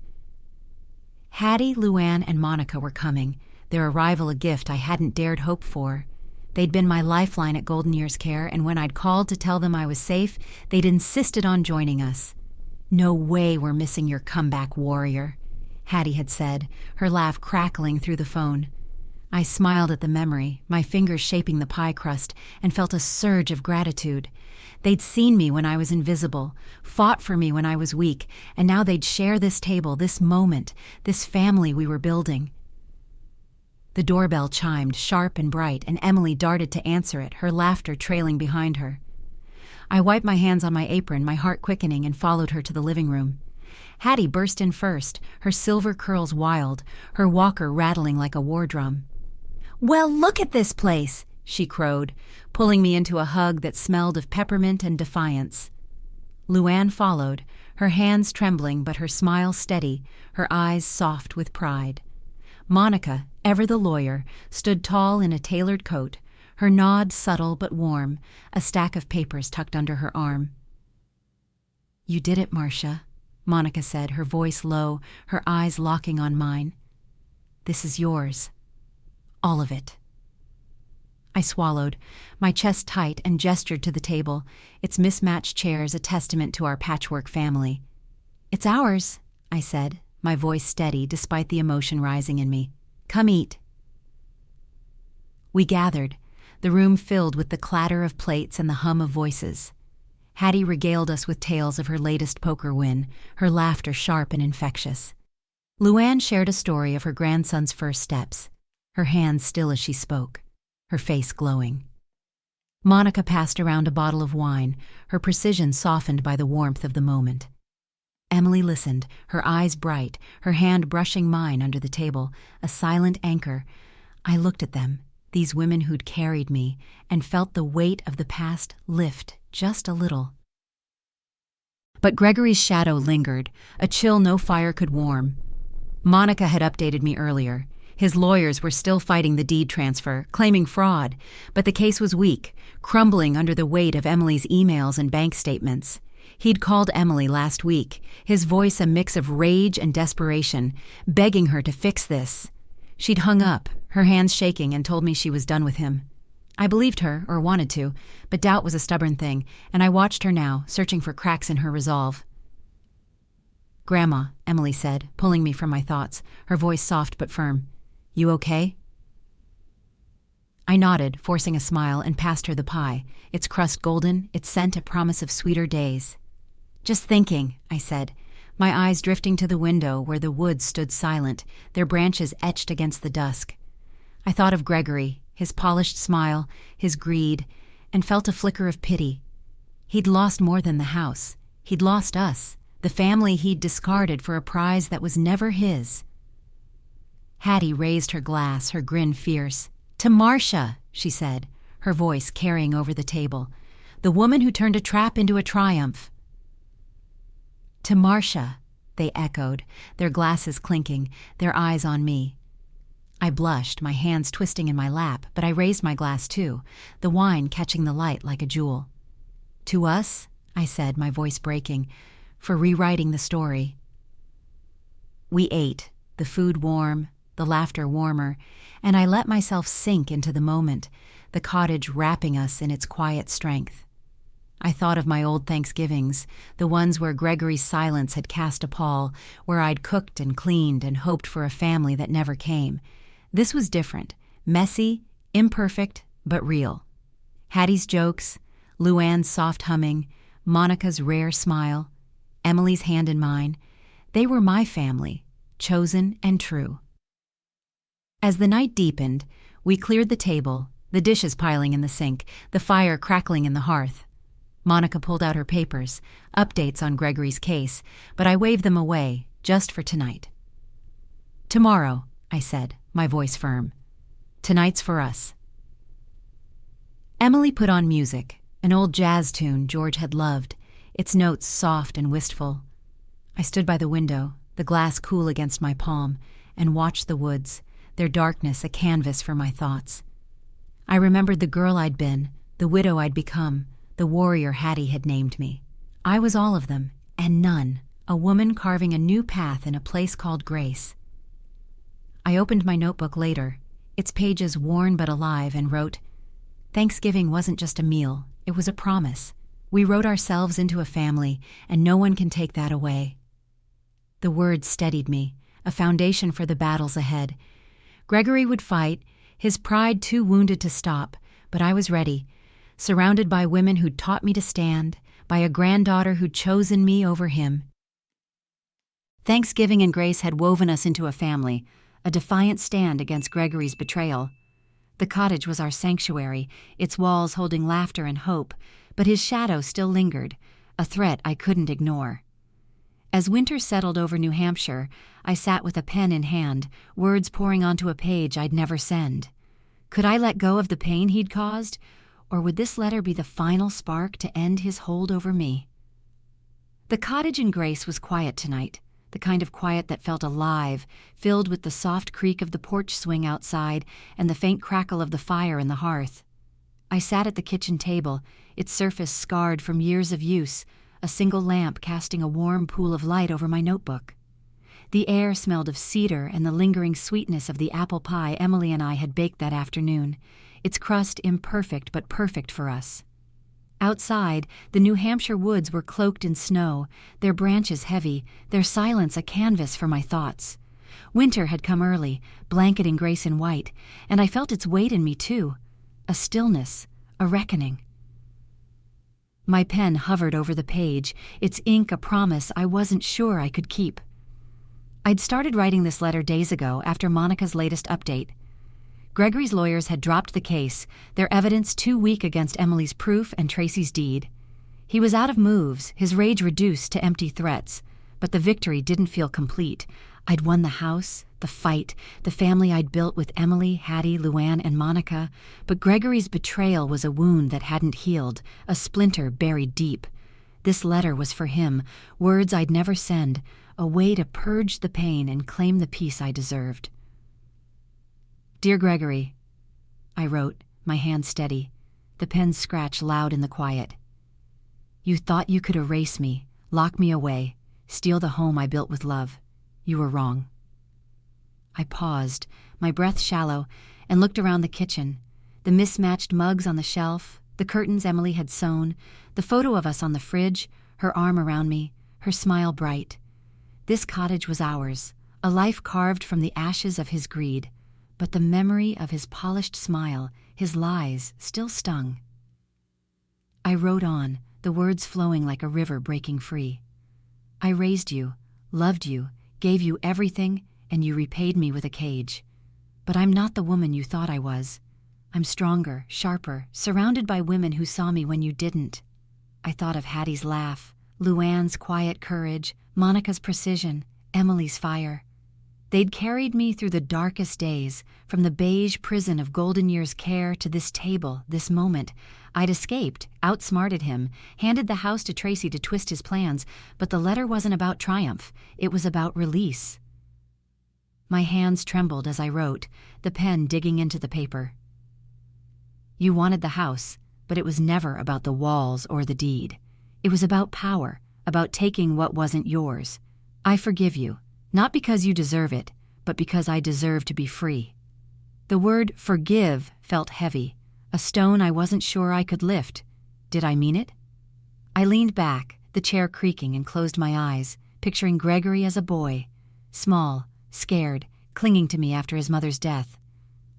Speaker 1: Hattie, Luann, and Monica were coming, their arrival a gift I hadn't dared hope for. They'd been my lifeline at Golden Years Care, and when I'd called to tell them I was safe, they'd insisted on joining us. "No way we're missing your comeback warrior," Hattie had said, her laugh crackling through the phone. I smiled at the memory, my fingers shaping the pie crust, and felt a surge of gratitude. They'd seen me when I was invisible, fought for me when I was weak, and now they'd share this table, this moment, this family we were building. The doorbell chimed, sharp and bright, and Emily darted to answer it, her laughter trailing behind her. I wiped my hands on my apron, my heart quickening, and followed her to the living room. Hattie burst in first, her silver curls wild, her walker rattling like a war drum. "Well, look at this place," she crowed, pulling me into a hug that smelled of peppermint and defiance. Luann followed, her hands trembling but her smile steady, her eyes soft with pride. Monica, ever the lawyer, stood tall in a tailored coat, her nod subtle but warm, a stack of papers tucked under her arm. "You did it, Marcia," Monica said, her voice low, her eyes locking on mine. "This is yours. All of it." I swallowed, my chest tight, and gestured to the table, its mismatched chairs a testament to our patchwork family. "It's ours," I said, my voice steady despite the emotion rising in me. "Come eat." We gathered, the room filled with the clatter of plates and the hum of voices. Hattie regaled us with tales of her latest poker win, her laughter sharp and infectious. Luann shared a story of her grandson's first steps, her hands still as she spoke, her face glowing. Monica passed around a bottle of wine, her precision softened by the warmth of the moment. Emily listened, her eyes bright, her hand brushing mine under the table, a silent anchor. I looked at them, these women who'd carried me, and felt the weight of the past lift just a little. But Gregory's shadow lingered, a chill no fire could warm. Monica had updated me earlier. His lawyers were still fighting the deed transfer, claiming fraud, but the case was weak, crumbling under the weight of Emily's emails and bank statements. He'd called Emily last week, his voice a mix of rage and desperation, begging her to fix this. She'd hung up, her hands shaking, and told me she was done with him. I believed her, or wanted to, but doubt was a stubborn thing, and I watched her now, searching for cracks in her resolve. "Grandma," Emily said, pulling me from my thoughts, her voice soft but firm. "You okay?" I nodded, forcing a smile, and passed her the pie, its crust golden, its scent a promise of sweeter days. "Just thinking," I said, my eyes drifting to the window where the woods stood silent, their branches etched against the dusk. I thought of Gregory, his polished smile, his greed, and felt a flicker of pity. He'd lost more than the house. He'd lost us, the family he'd discarded for a prize that was never his. Hattie raised her glass, her grin fierce. "To Marcia," she said, her voice carrying over the table, "the woman who turned a trap into a triumph." "To Marcia," they echoed, their glasses clinking, their eyes on me. I blushed, my hands twisting in my lap, but I raised my glass too, the wine catching the light like a jewel. "To us," I said, my voice breaking, "for rewriting the story." We ate, the food warm, the laughter warmer, and I let myself sink into the moment, the cottage wrapping us in its quiet strength. I thought of my old Thanksgivings, the ones where Gregory's silence had cast a pall, where I'd cooked and cleaned and hoped for a family that never came. This was different, messy, imperfect, but real. Hattie's jokes, Luann's soft humming, Monica's rare smile, Emily's hand in mine, they were my family, chosen and true. As the night deepened, we cleared the table, the dishes piling in the sink, the fire crackling in the hearth. Monica pulled out her papers, updates on Gregory's case, but I waved them away, just for tonight. "Tomorrow," I said, my voice firm. "Tonight's for us." Emily put on music, an old jazz tune George had loved, its notes soft and wistful. I stood by the window, the glass cool against my palm, and watched the woods, their darkness a canvas for my thoughts. I remembered the girl I'd been, the widow I'd become, the warrior Hattie had named me. I was all of them, and none, a woman carving a new path in a place called Grace. I opened my notebook later, its pages worn but alive, and wrote, "Thanksgiving wasn't just a meal, it was a promise. We wrote ourselves into a family, and no one can take that away." The words steadied me, a foundation for the battles ahead. Gregory would fight, his pride too wounded to stop, but I was ready, surrounded by women who'd taught me to stand, by a granddaughter who'd chosen me over him. Thanksgiving and Grace had woven us into a family, a defiant stand against Gregory's betrayal. The cottage was our sanctuary, its walls holding laughter and hope, but his shadow still lingered, a threat I couldn't ignore. As winter settled over New Hampshire, I sat with a pen in hand, words pouring onto a page I'd never send. Could I let go of the pain he'd caused, or would this letter be the final spark to end his hold over me? The cottage in Grace was quiet tonight, the kind of quiet that felt alive, filled with the soft creak of the porch swing outside and the faint crackle of the fire in the hearth. I sat at the kitchen table, its surface scarred from years of use, a single lamp casting a warm pool of light over my notebook. The air smelled of cedar and the lingering sweetness of the apple pie Emily and I had baked that afternoon, its crust imperfect but perfect for us. Outside, the New Hampshire woods were cloaked in snow, their branches heavy, their silence a canvas for my thoughts. Winter had come early, blanketing Grace in white, and I felt its weight in me too, a stillness, a reckoning. My pen hovered over the page, its ink a promise I wasn't sure I could keep. I'd started writing this letter days ago after Monica's latest update. Gregory's lawyers had dropped the case, their evidence too weak against Emily's proof and Tracy's deed. He was out of moves, his rage reduced to empty threats, but the victory didn't feel complete. I'd won the house, the fight, the family I'd built with Emily, Hattie, Luann, and Monica, but Gregory's betrayal was a wound that hadn't healed, a splinter buried deep. This letter was for him, words I'd never send, a way to purge the pain and claim the peace I deserved. "Dear Gregory," I wrote, my hand steady, the pen's scratch loud in the quiet. "You thought you could erase me, lock me away, steal the home I built with love. You were wrong." I paused, my breath shallow, and looked around the kitchen, the mismatched mugs on the shelf, the curtains Emily had sewn, the photo of us on the fridge, her arm around me, her smile bright. This cottage was ours, a life carved from the ashes of his greed. But the memory of his polished smile, his lies, still stung. I wrote on, the words flowing like a river breaking free. "I raised you, loved you, gave you everything, and you repaid me with a cage. But I'm not the woman you thought I was. I'm stronger, sharper, surrounded by women who saw me when you didn't." I thought of Hattie's laugh, Luann's quiet courage, Monica's precision, Emily's fire. They'd carried me through the darkest days, from the beige prison of Golden Year's care to this table, this moment. I'd escaped, outsmarted him, handed the house to Tracy to twist his plans, but the letter wasn't about triumph, it was about release. My hands trembled as I wrote, the pen digging into the paper. "You wanted the house, but it was never about the walls or the deed. It was about power, about taking what wasn't yours. I forgive you. Not because you deserve it, but because I deserve to be free." The word forgive felt heavy, a stone I wasn't sure I could lift. Did I mean it? I leaned back, the chair creaking, and closed my eyes, picturing Gregory as a boy, small, scared, clinging to me after his mother's death.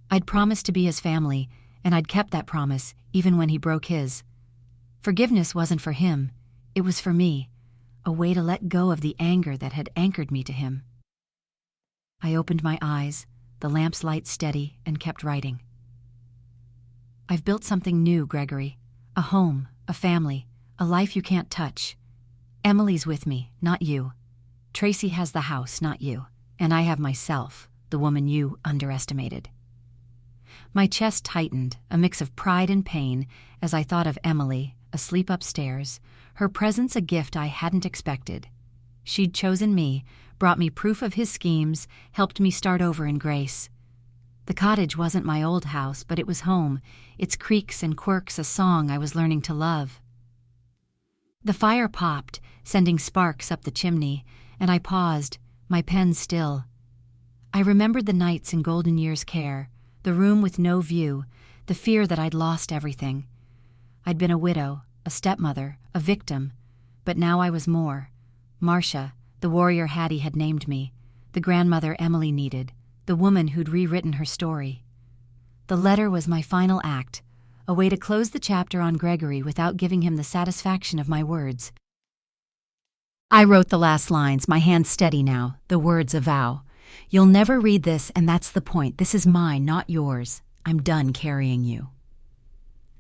Speaker 1: I'd promised to be his family, and I'd kept that promise, even when he broke his. Forgiveness wasn't for him, it was for me. A way to let go of the anger that had anchored me to him. I opened my eyes, the lamp's light steady, and kept writing. "I've built something new, Gregory. A home, a family, a life you can't touch. Emily's with me, not you. Tracy has the house, not you. And I have myself, the woman you underestimated." My chest tightened, a mix of pride and pain, as I thought of Emily, asleep upstairs, her presence a gift I hadn't expected. She'd chosen me, brought me proof of his schemes, helped me start over in Grace. The cottage wasn't my old house, but it was home, its creaks and quirks a song I was learning to love. The fire popped, sending sparks up the chimney, and I paused, my pen still. I remembered the nights in Golden Year's care, the room with no view, the fear that I'd lost everything. I'd been a widow, a stepmother, a victim, but now I was more. Marcia, the warrior Hattie had named me, the grandmother Emily needed, the woman who'd rewritten her story. The letter was my final act, a way to close the chapter on Gregory without giving him the satisfaction of my words. I wrote the last lines, my hand steady now, the words a vow. You'll never read this, and that's the point. This is mine, not yours. I'm done carrying you.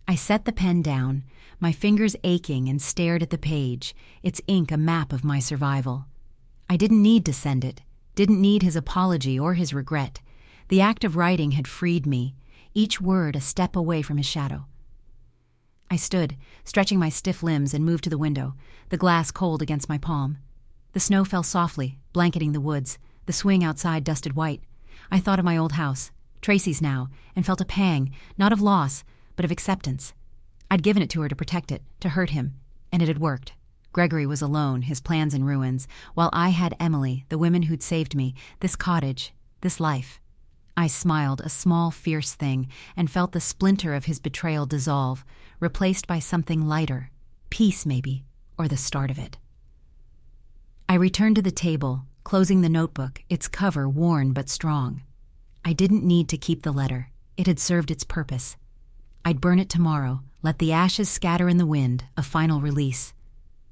Speaker 1: I set the pen down, my fingers aching, and stared at the page, its ink a map of my survival. I didn't need to send it, didn't need his apology or his regret. The act of writing had freed me, each word a step away from his shadow. I stood, stretching my stiff limbs, and moved to the window, the glass cold against my palm. The snow fell softly, blanketing the woods, the swing outside dusted white. I thought of my old house, Tracy's now, and felt a pang, not of loss, but of acceptance. I'd given it to her to protect it, to hurt him, and it had worked. Gregory was alone, his plans in ruins, while I had Emily, the women who'd saved me, this cottage, this life. I smiled, a small, fierce thing, and felt the splinter of his betrayal dissolve, replaced by something lighter, peace maybe, or the start of it. I returned to the table, closing the notebook, its cover worn but strong. I didn't need to keep the letter. It had served its purpose. I'd burn it tomorrow, let the ashes scatter in the wind, a final release.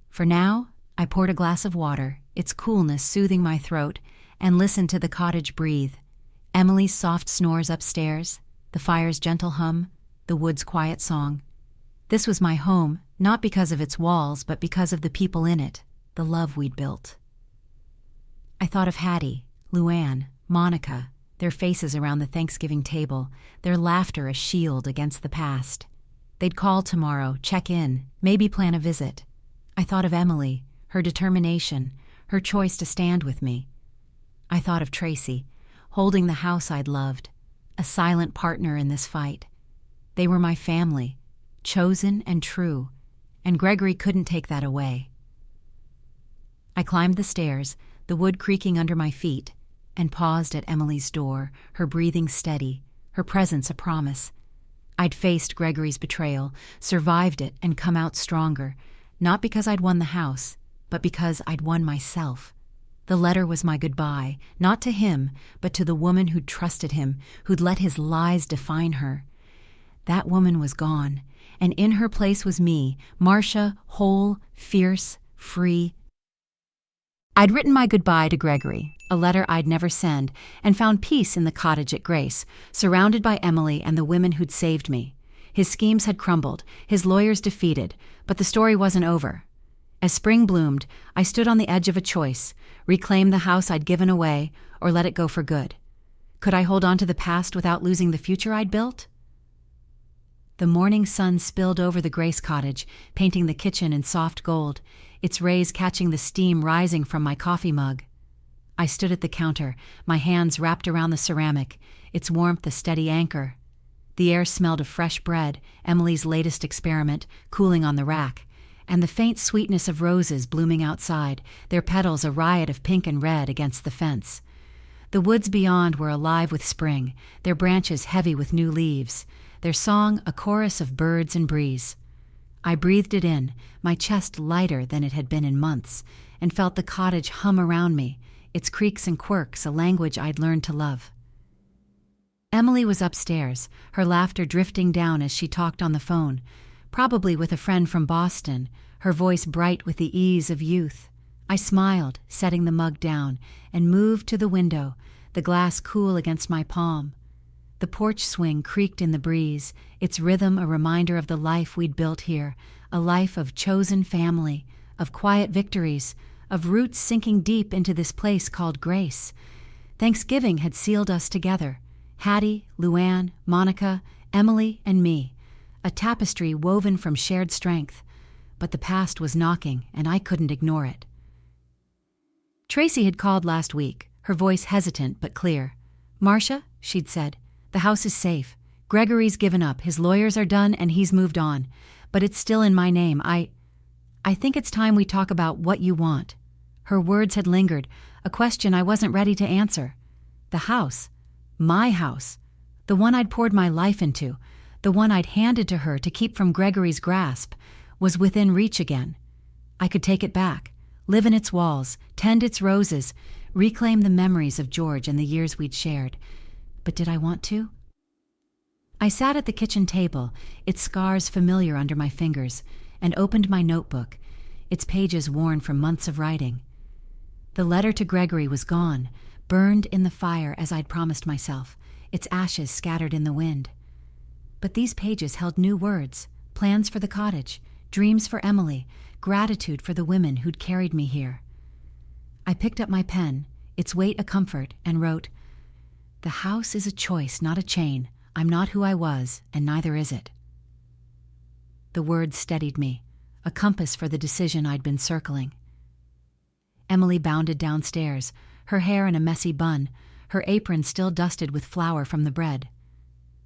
Speaker 1: For now, I poured a glass of water, its coolness soothing my throat, and listened to the cottage breathe. Emily's soft snores upstairs, the fire's gentle hum, the wood's quiet song. This was my home, not because of its walls, but because of the people in it, the love we'd built. I thought of Hattie, Luann, Monica, their faces around the Thanksgiving table, their laughter a shield against the past. They'd call tomorrow, check in, maybe plan a visit. I thought of Emily, her determination, her choice to stand with me. I thought of Tracy, holding the house I'd loved, a silent partner in this fight. They were my family, chosen and true, and Gregory couldn't take that away. I climbed the stairs, the wood creaking under my feet, and paused at Emily's door, her breathing steady, her presence a promise. I'd faced Gregory's betrayal, survived it, and come out stronger, not because I'd won the house, but because I'd won myself. The letter was my goodbye, not to him, but to the woman who'd trusted him, who'd let his lies define her. That woman was gone, and in her place was me, Marcia, whole, fierce, free. I'd written my goodbye to Gregory, a letter I'd never send, and found peace in the cottage at Grace, surrounded by Emily and the women who'd saved me. His schemes had crumbled, his lawyers defeated, but the story wasn't over. As spring bloomed, I stood on the edge of a choice, reclaim the house I'd given away, or let it go for good. Could I hold on to the past without losing the future I'd built? The morning sun spilled over the Grace cottage, painting the kitchen in soft gold, its rays catching the steam rising from my coffee mug. I stood at the counter, my hands wrapped around the ceramic, its warmth a steady anchor. The air smelled of fresh bread, Emily's latest experiment, cooling on the rack, and the faint sweetness of roses blooming outside, their petals a riot of pink and red against the fence. The woods beyond were alive with spring, their branches heavy with new leaves, their song a chorus of birds and breeze. I breathed it in, my chest lighter than it had been in months, and felt the cottage hum around me, its creaks and quirks a language I'd learned to love. Emily was upstairs, her laughter drifting down as she talked on the phone, probably with a friend from Boston, her voice bright with the ease of youth. I smiled, setting the mug down, and moved to the window, the glass cool against my palm. The porch swing creaked in the breeze, its rhythm a reminder of the life we'd built here, a life of chosen family, of quiet victories, of roots sinking deep into this place called Grace. Thanksgiving had sealed us together, Hattie, Luann, Monica, Emily, and me, a tapestry woven from shared strength. But the past was knocking, and I couldn't ignore it. Tracy had called last week, her voice hesitant but clear. "Marcia," she'd said, The house is safe. Gregory's given up. His lawyers are done and he's moved on. But it's still in my name. I think it's time we talk about what you want." Her words had lingered, a question I wasn't ready to answer. The house. My house. The one I'd poured my life into. The one I'd handed to her to keep from Gregory's grasp. Was within reach again. I could take it back. Live in its walls. Tend its roses. Reclaim the memories of George and the years we'd shared. But did I want to? I sat at the kitchen table, its scars familiar under my fingers, and opened my notebook, its pages worn from months of writing. The letter to Gregory was gone, burned in the fire as I'd promised myself, its ashes scattered in the wind. But these pages held new words, plans for the cottage, dreams for Emily, gratitude for the women who'd carried me here. I picked up my pen, its weight a comfort, and wrote, "The house is a choice, not a chain. I'm not who I was, and neither is it." The words steadied me, a compass for the decision I'd been circling. Emily bounded downstairs, her hair in a messy bun, her apron still dusted with flour from the bread.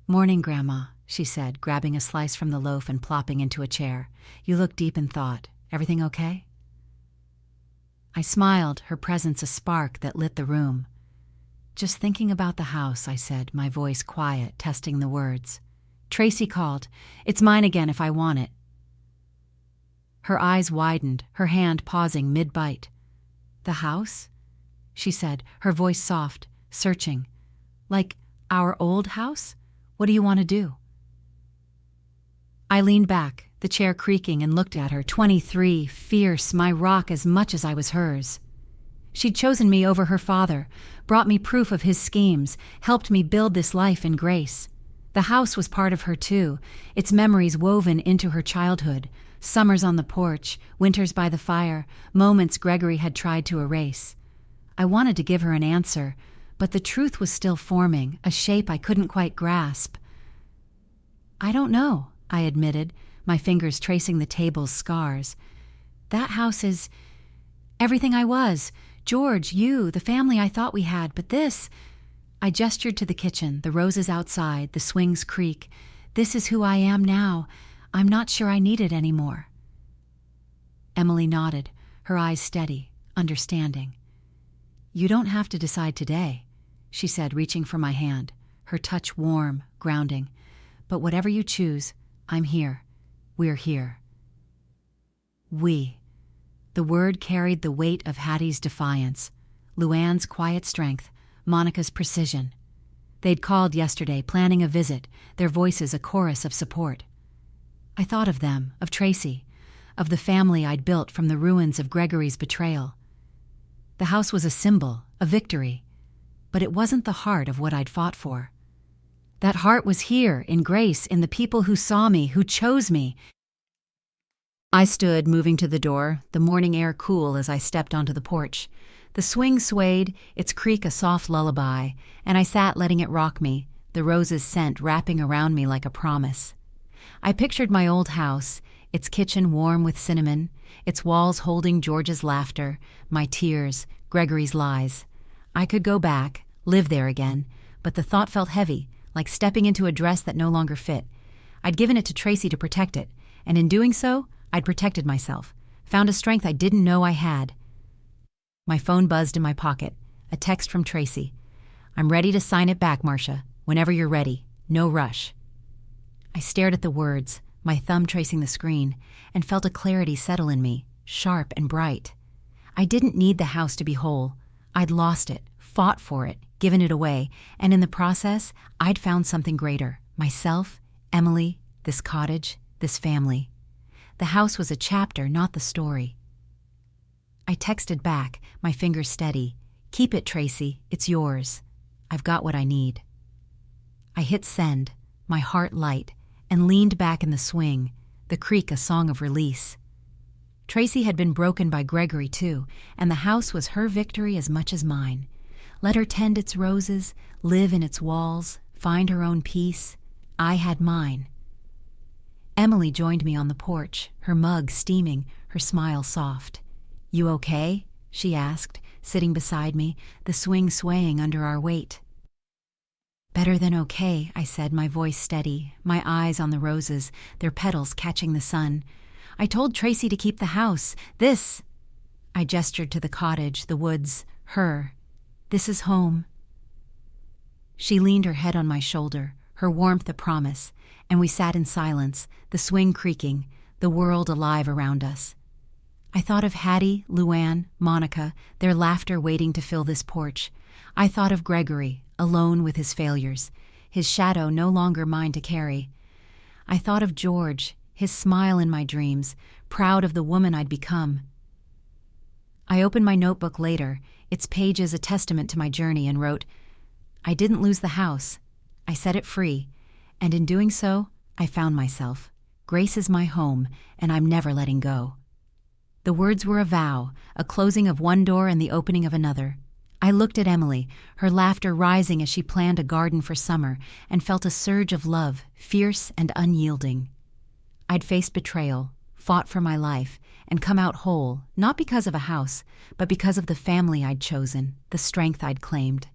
Speaker 1: "Morning, Grandma," she said, grabbing a slice from the loaf and plopping into a chair. "You look deep in thought. Everything okay?" I smiled, her presence a spark that lit the room. "Just thinking about the house," I said, my voice quiet, testing the words. "Tracy called. It's mine again if I want it." Her eyes widened, her hand pausing mid-bite. "The house?" she said, her voice soft, searching. "Like our old house? What do you want to do?" I leaned back, the chair creaking, and looked at her, 23, fierce, my rock as much as I was hers. She'd chosen me over her father, brought me proof of his schemes, helped me build this life in grace. The house was part of her too, its memories woven into her childhood, summers on the porch, winters by the fire, moments Gregory had tried to erase. I wanted to give her an answer, but the truth was still forming, a shape I couldn't quite grasp. "I don't know," I admitted, my fingers tracing the table's scars. "That house is everything I was. George, you, the family I thought we had, but this—" I gestured to the kitchen, the roses outside, the swings creak. "This is who I am now. I'm not sure I need it anymore." Emily nodded, her eyes steady, understanding. "You don't have to decide today," she said, reaching for my hand, her touch warm, grounding. "But whatever you choose, I'm here. We're here." We. The word carried the weight of Hattie's defiance, Luann's quiet strength, Monica's precision. They'd called yesterday, planning a visit, their voices a chorus of support. I thought of them, of Tracy, of the family I'd built from the ruins of Gregory's betrayal. The house was a symbol, a victory, but it wasn't the heart of what I'd fought for. That heart was here, in Grace, in the people who saw me, who chose me. I stood, moving to the door, the morning air cool as I stepped onto the porch. The swing swayed, its creak a soft lullaby, and I sat letting it rock me, the roses' scent wrapping around me like a promise. I pictured my old house, its kitchen warm with cinnamon, its walls holding George's laughter, my tears, Gregory's lies. I could go back, live there again, but the thought felt heavy, like stepping into a dress that no longer fit. I'd given it to Tracy to protect it, and in doing so, I'd protected myself, found a strength I didn't know I had. My phone buzzed in my pocket, a text from Tracy. "I'm ready to sign it back, Marcia. Whenever you're ready. No rush." I stared at the words, my thumb tracing the screen, and felt a clarity settle in me, sharp and bright. I didn't need the house to be whole. I'd lost it, fought for it, given it away, and in the process, I'd found something greater. Myself, Emily, this cottage, this family. The house was a chapter, not the story. I texted back, my fingers steady. "Keep it, Tracy. It's yours. I've got what I need." I hit send, my heart light, and leaned back in the swing, the creak a song of release. Tracy had been broken by Gregory too, and the house was her victory as much as mine. Let her tend its roses, live in its walls, find her own peace. I had mine. Emily joined me on the porch, her mug steaming, her smile soft. "You okay?" she asked, sitting beside me, the swing swaying under our weight. Better than okay, I said, my voice steady, my eyes on the roses, their petals catching the sun. I told Tracy to keep the house. This... I gestured to the cottage, the woods, her. This is home. She leaned her head on my shoulder, her warmth a promise, and we sat in silence, the swing creaking, the world alive around us. I thought of Hattie, Luann, Monica, their laughter waiting to fill this porch. I thought of Gregory, alone with his failures, his shadow no longer mine to carry. I thought of George, his smile in my dreams, proud of the woman I'd become. I opened my notebook later, its pages a testament to my journey, and wrote, I didn't lose the house. I set it free, and in doing so, I found myself. Grace is my home, and I'm never letting go. The words were a vow, a closing of one door and the opening of another. I looked at Emily, her laughter rising as she planned a garden for summer, and felt a surge of love, fierce and unyielding. I'd faced betrayal, fought for my life, and come out whole, not because of a house, but because of the family I'd chosen, the strength I'd claimed.